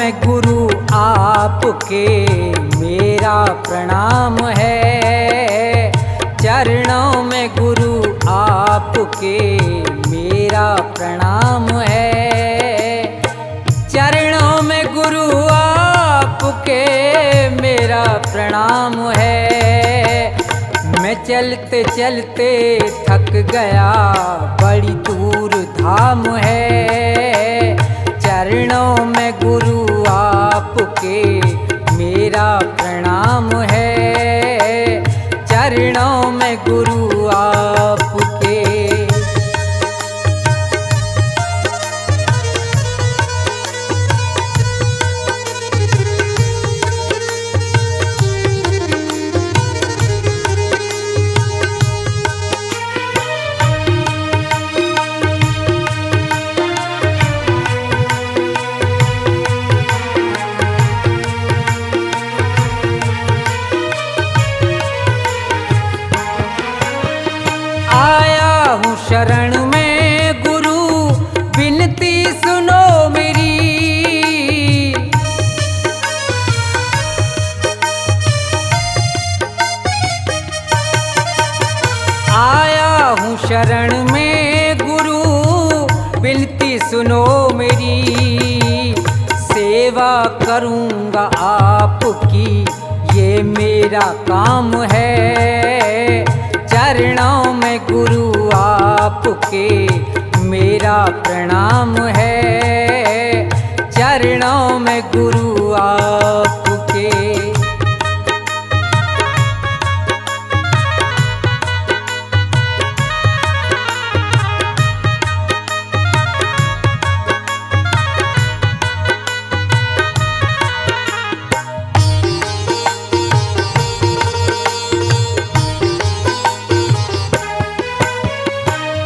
A: में गुरु आपके मेरा प्रणाम है। चरणों में गुरु आपके मेरा प्रणाम है। चरणों में गुरु आपके मेरा प्रणाम है। मैं चलते चलते थक गया, बड़ी दूर धाम है। चरणों में गुरु आपके मेरा प्रणाम है। चरणों में गुरु आपके। आया हूँ शरण में गुरु, विनती सुनो मेरी। आया हूँ शरण में गुरु, विनती सुनो मेरी। सेवा करूँगा आपकी, ये मेरा काम है। चरणों में गुरु आपके मेरा प्रणाम है। चरणों में गुरु आपके।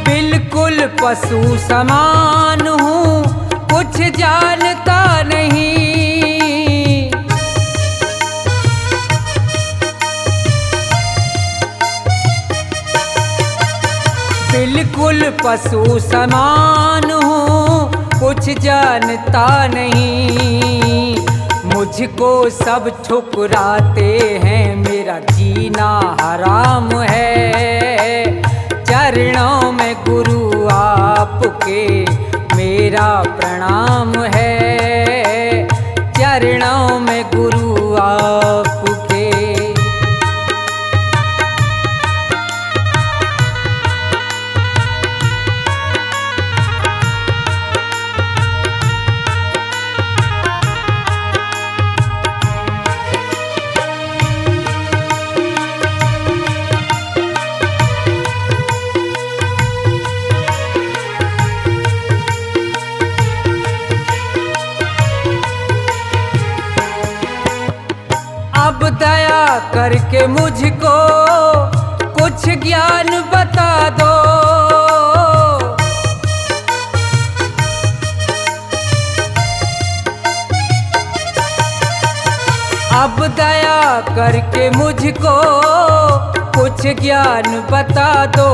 A: बिल्कुल पशु समान हूँ, कुछ जानता नहीं। बिल्कुल पशु समान हूँ, कुछ जानता नहीं। मुझको सब ठुकराते हैं, मेरा जीना हराम है। चरणों में गुरु आपके मेरा प्रणाम है। चरणों में गुरु आपके। अब दया करके मुझको कुछ ज्ञान बता दो। अब दया करके मुझको कुछ ज्ञान बता दो।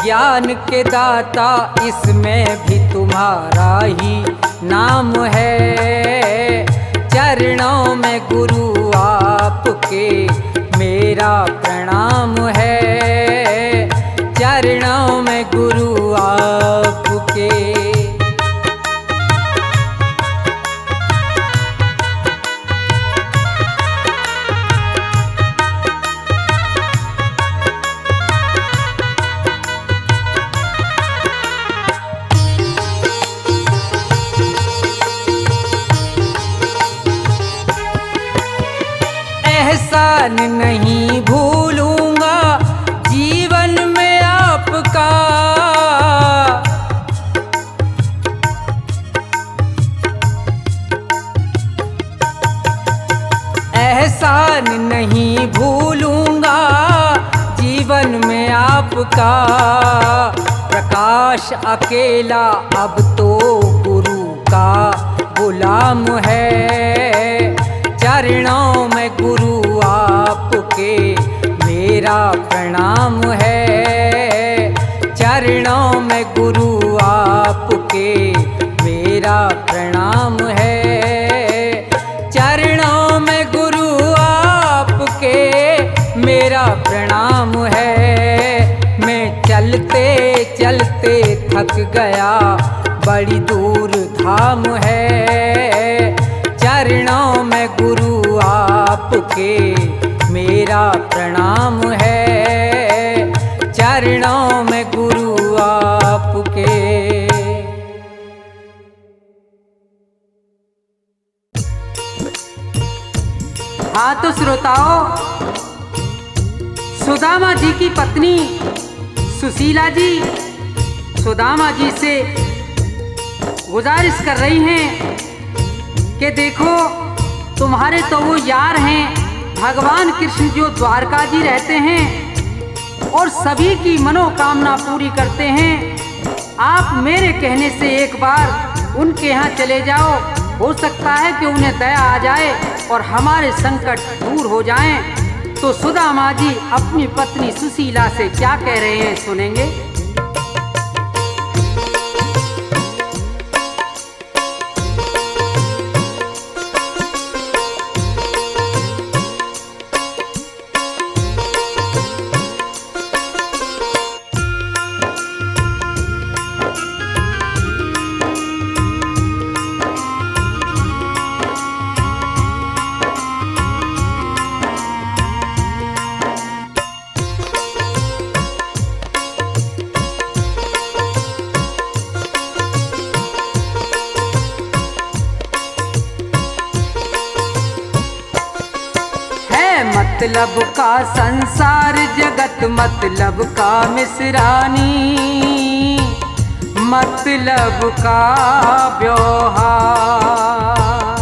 A: ज्ञान के दाता इसमें भी तुम्हारा ही नाम है। चरणों में गुरु आपके मेरा प्रणाम है। चरणों में गुरु आपके। एहसान नहीं भूलूंगा जीवन में आपका। एहसान नहीं भूलूंगा जीवन में आपका। प्रकाश अकेला अब तो गुरु का गुलाम है। चरणों में गुरु आपके मेरा प्रणाम है। चरणों में गुरु आपके मेरा प्रणाम है। चलते चलते थक गया, बड़ी दूर धाम है। चरणों में गुरु आपके मेरा प्रणाम है, चरणों में गुरु आपके। हाँ तो श्रोताओ, सुदामा जी की पत्नी सुशीला जी सुदामा जी से गुजारिश कर रही हैं कि देखो तुम्हारे तो वो यार हैं भगवान कृष्ण जो द्वारका जी रहते हैं और सभी की मनोकामना पूरी करते हैं। आप मेरे कहने से एक बार उनके यहाँ चले जाओ, हो सकता है कि उन्हें दया आ जाए और हमारे संकट दूर हो जाएं। तो सुदामा जी अपनी पत्नी सुशीला से क्या कह रहे हैं सुनेंगे। मतलब का संसार जगत मतलब का मिसरानी, मतलब का व्यवहार।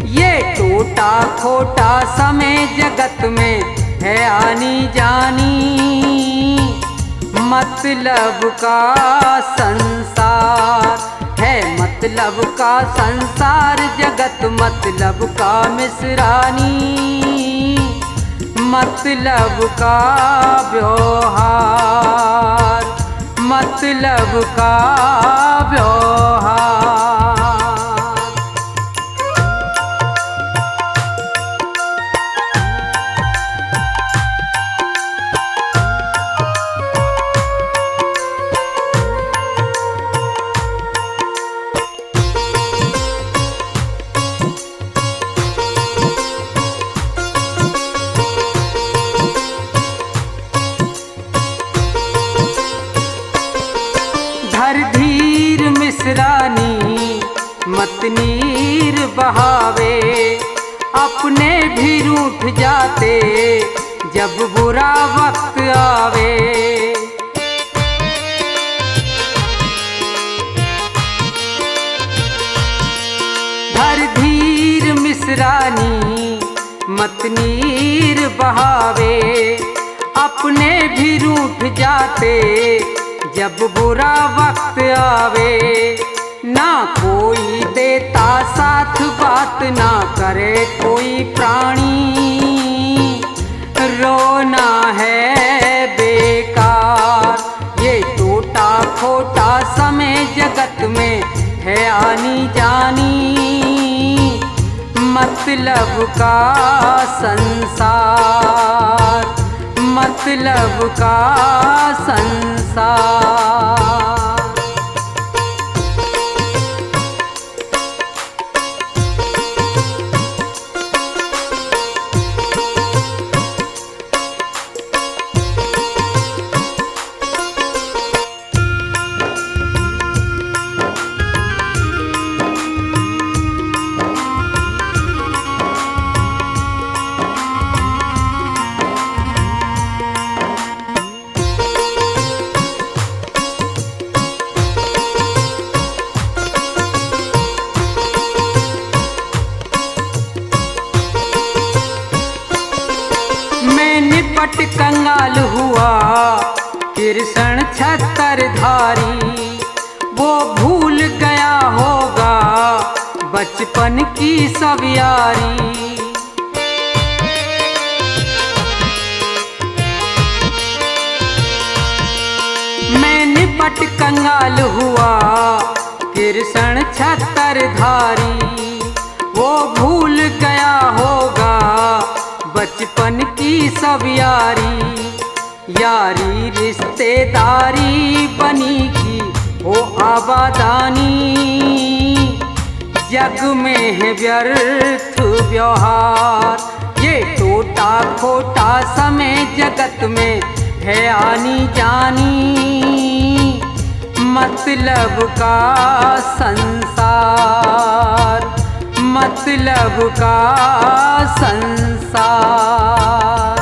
A: ये टूटा खोटा समय जगत में है आनी जानी, मतलब का संसार है, मतलब का संसार जगत मतलब का मिसरानी, मतलब का व्यवहार, मतलब का व्यवहार। धीर मिसरानी मत नीर बहावे, अपने भी रूठ जाते जब बुरा वक्त आवे। धर धीर मिसरानी मत नीर बहावे, अपने भी रूठ जाते जब बुरा वक्त आवे। ना कोई देता साथ बात ना करे कोई प्राणी, रोना है बेकार। ये टूटा खोटा समय जगत में है आनी जानी, मतलब का संसार, मतलब का संसार। निपट कंगाल हुआ कृष्ण छत्रधारी, वो भूल गया होगा बचपन की सब यारी। मैं निपट कंगाल हुआ कृष्ण छत्रधारी, वो भूल गया होगा बचपन की सब यारी। यारी रिश्तेदारी बनी की हो आबादानी, जग में है व्यर्थ व्यवहार, ये टोटा खोटा समय जगत में है आनी जानी, मतलब का संसार, मतलब का संसार।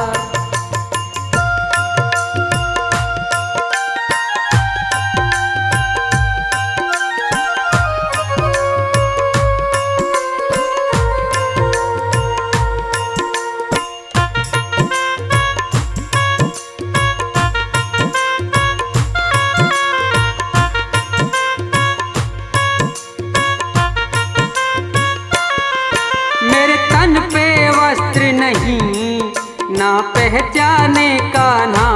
A: ना पहचाने का ना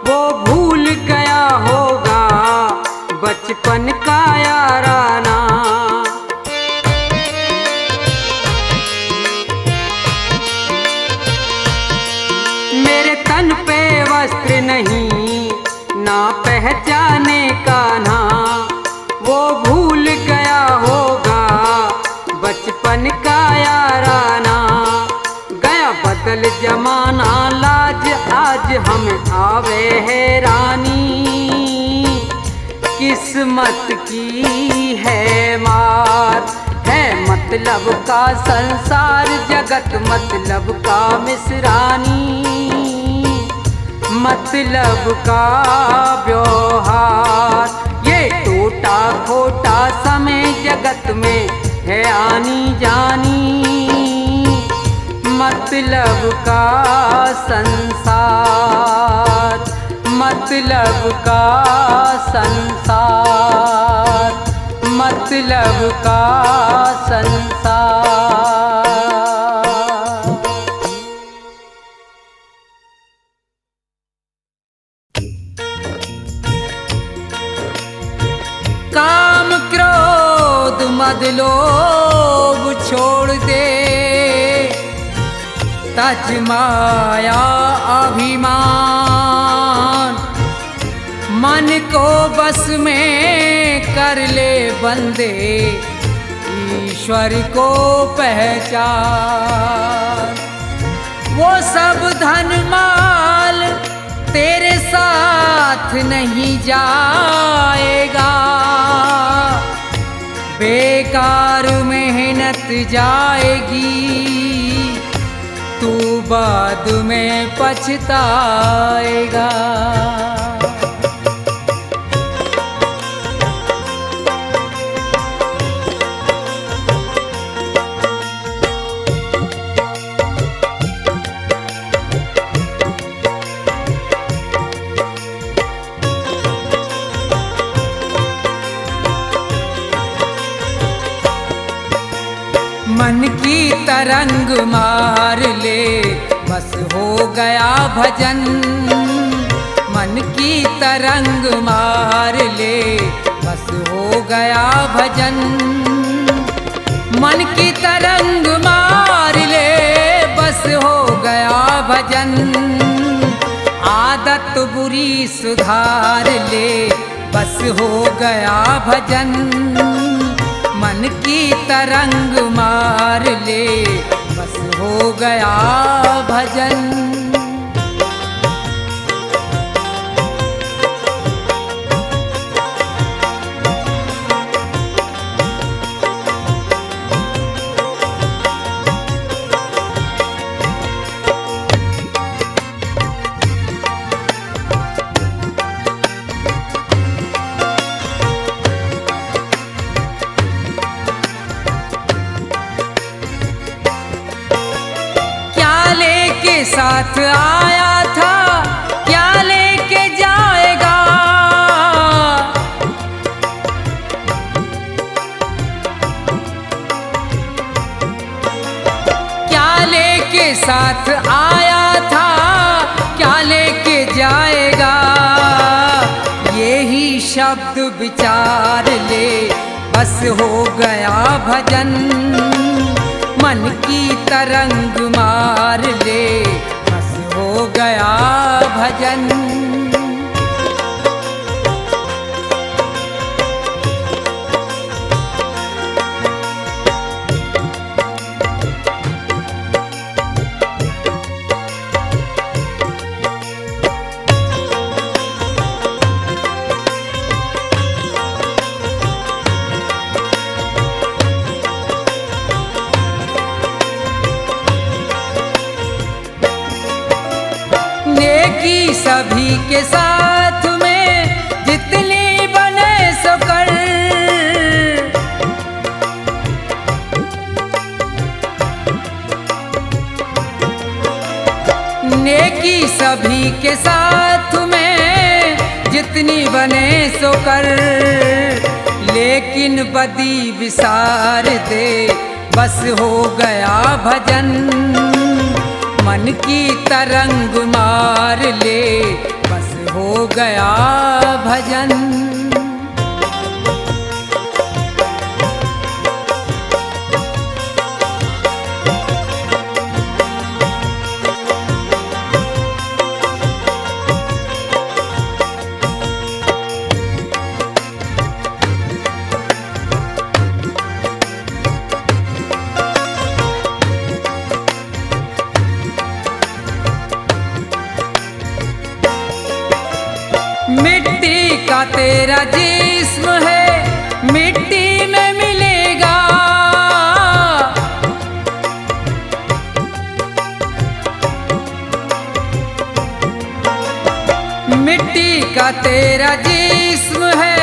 A: वो भूल गया होगा बचपन का याराना, मेरे तन पे वस्त्र नहीं ना पहचाने का ना वो भूल गया होगा बचपन का याराना। बदल जमाना लाज आज हमें आवे हैरानी, किस्मत की है मार, है मतलब का संसार जगत मतलब का मिसरानी, मतलब का व्यवहार, ये टूटा खोटा समय जगत में है आनी जानी, मतलब का संसार, मतलब का संसार, मतलब का संसार। काम क्रोध मद लोभ छोड़ दे, तज माया अभिमान, मन को बस में कर ले बंदे, ईश्वर को पहचान। वो सब धन माल तेरे साथ नहीं जाएगा, बेकार मेहनत जाएगी, तू बाद में पछताएगा। मन की तरंग मार ले बस हो गया भजन, मन की तरंग मार ले बस हो गया भजन, मन की तरंग मार ले बस हो गया भजन, आदत बुरी सुधार ले बस हो गया भजन, मन की तरंग मार ले बस हो गया भजन। साथ आया था क्या लेके जाएगा, क्या लेके साथ आया था क्या लेके जाएगा, यही शब्द विचार ले बस हो गया भजन, मन की तरंग मार ले बस हो गया भजन। नेकी सभी के साथ में जितनी बने सो कर, नेकी सभी के साथ में जितनी बने सो कर, लेकिन बदी विसार दे बस हो गया भजन। मन की तरंग मार ले बस हो गया भजन। मिट्टी का तेरा जिस्म है मिट्टी में मिलेगा, मिट्टी का तेरा जिस्म है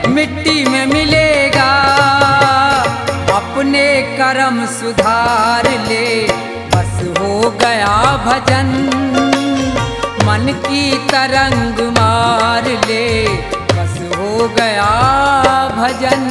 A: मिट्टी में मिलेगा। अपने कर्म सुधार ले बस हो गया भजन। मन की तरंग मार ले बस हो गया भजन।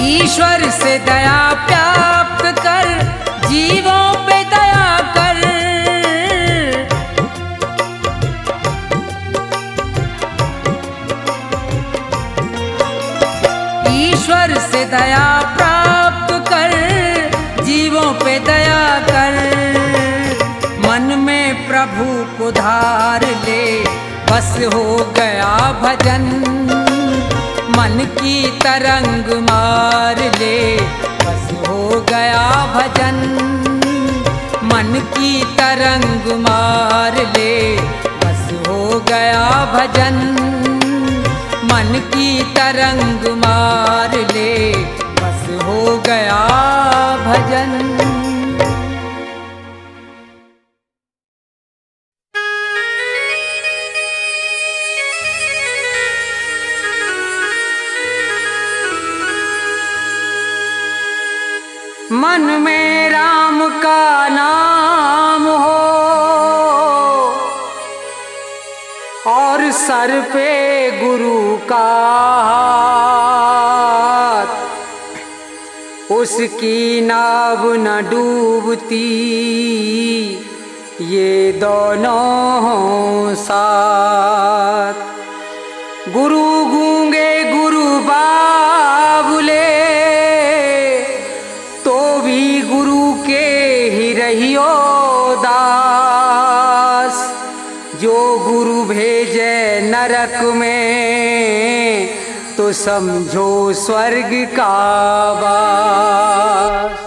A: ईश्वर से दया प्राप्त कर जीवों पे दया कर, ईश्वर से दया प्राप्त कर जीवों पे दया कर। मन में प्रभु को धार ले बस हो गया भजन। मन की तरंग मार ले बस हो गया भजन। मन की तरंग मार ले बस हो गया भजन। मन की तरंग मार ले बस हो गया भजन। मन में राम का नाम हो और सर पे गुरु का हाथ, उसकी नाव न डूबती ये दोनों साथ। गुरु गूंगे गुरु बाबुले तो भी गुरु के ही रहियो दास। जो गुरु भेजे नरक में तो समझो स्वर्ग का वास।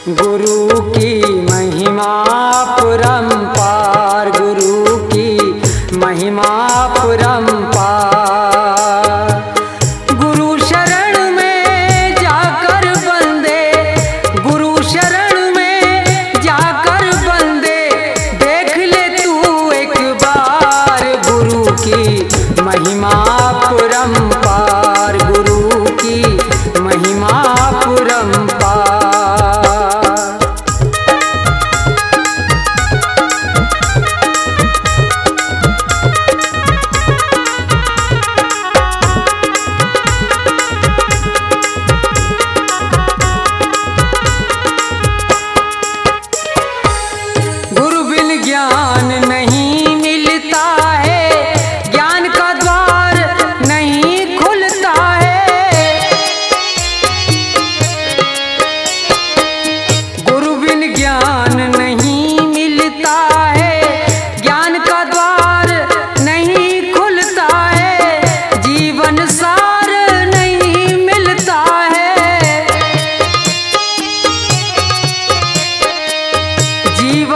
A: गुरु की महिमा परम्पार, गुरु की महिमा परम्पार। गुरु शरण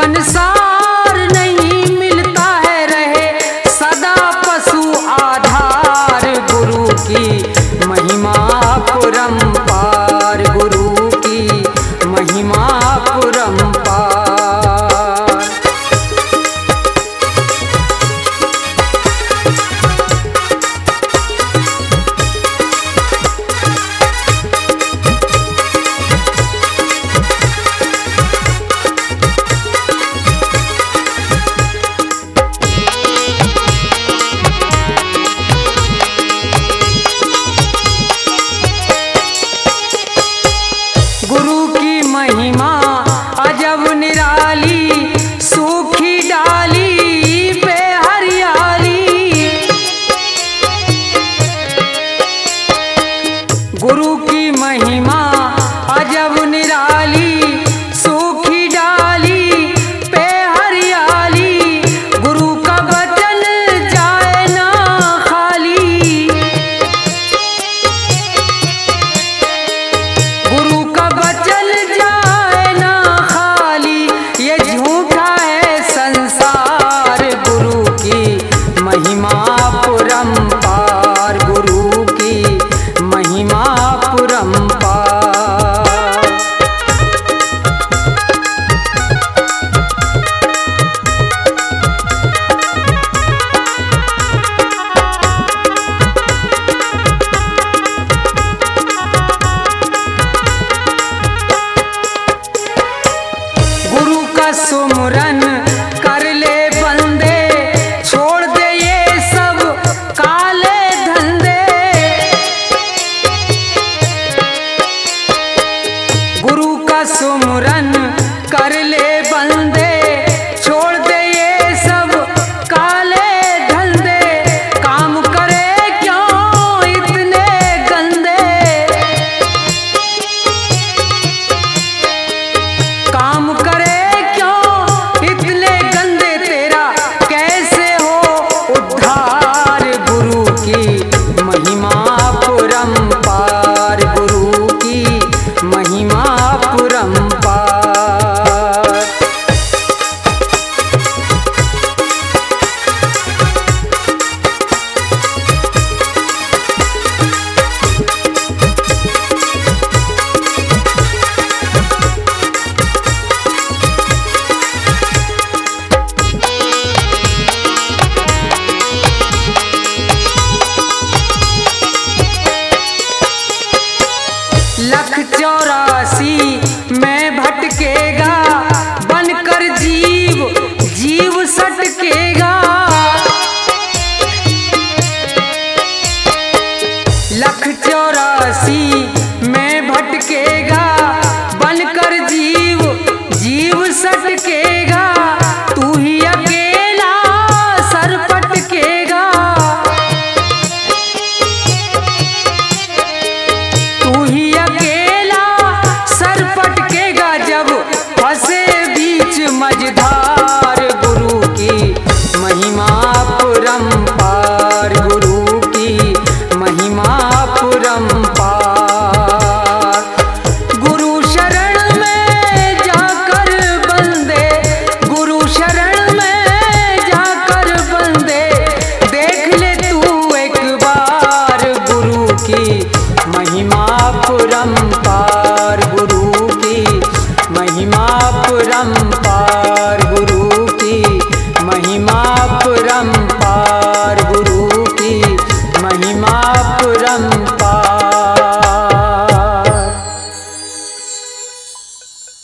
A: संसार नहीं मिलता है रहे सदा पशु आधार। गुरु की महिमा परम्पार, गुरु की महिमा परम्पार। गुरु की महिमा अजब निराली, सूखी डाली पे हरियाली। गुरु की महिमा अजब निराली, सूखी डाली पे हरियाली। गुरु का वचन जाए ना खाली, गुरु का वचन जाए ना खाली। ये झूठा है संसार, गुरु की महिमा परम्पार, गुरु की महिमा परम्पार। गुरु का सुमरन कर ले बंदे, छोड़ दे ये सब काले धंधे। गुरु का सुमरन कर ले बंदे, छोड़ दे ये सब काले धंधे। काम करे क्यों इतने गंदे, काम करे क्यों इतने गंदे, तेरा कैसे हो उद्धार। गुरु की महिमा परम्पार, गुरु की महिमा परम्पार। लख 84 में भटकेगा, बनकर जीव जीव सटकेगा। लख 84 में भटकेगा, बनकर जीव जीव सटकेगा। तू ही अकेला सर पटकेगा, तू ही अकेला सर पटकेगा जब फंसे बीच मझधार। गुरु की महिमा परम्पार, गुरु की महिमा परम्पार। गुरु शरण में जाकर बंदे, गुरु शरण में जाकर बंदे, देख ले तू एक बार। गुरु की महिमा परम्पार, गुरु की महिमा परम्पार।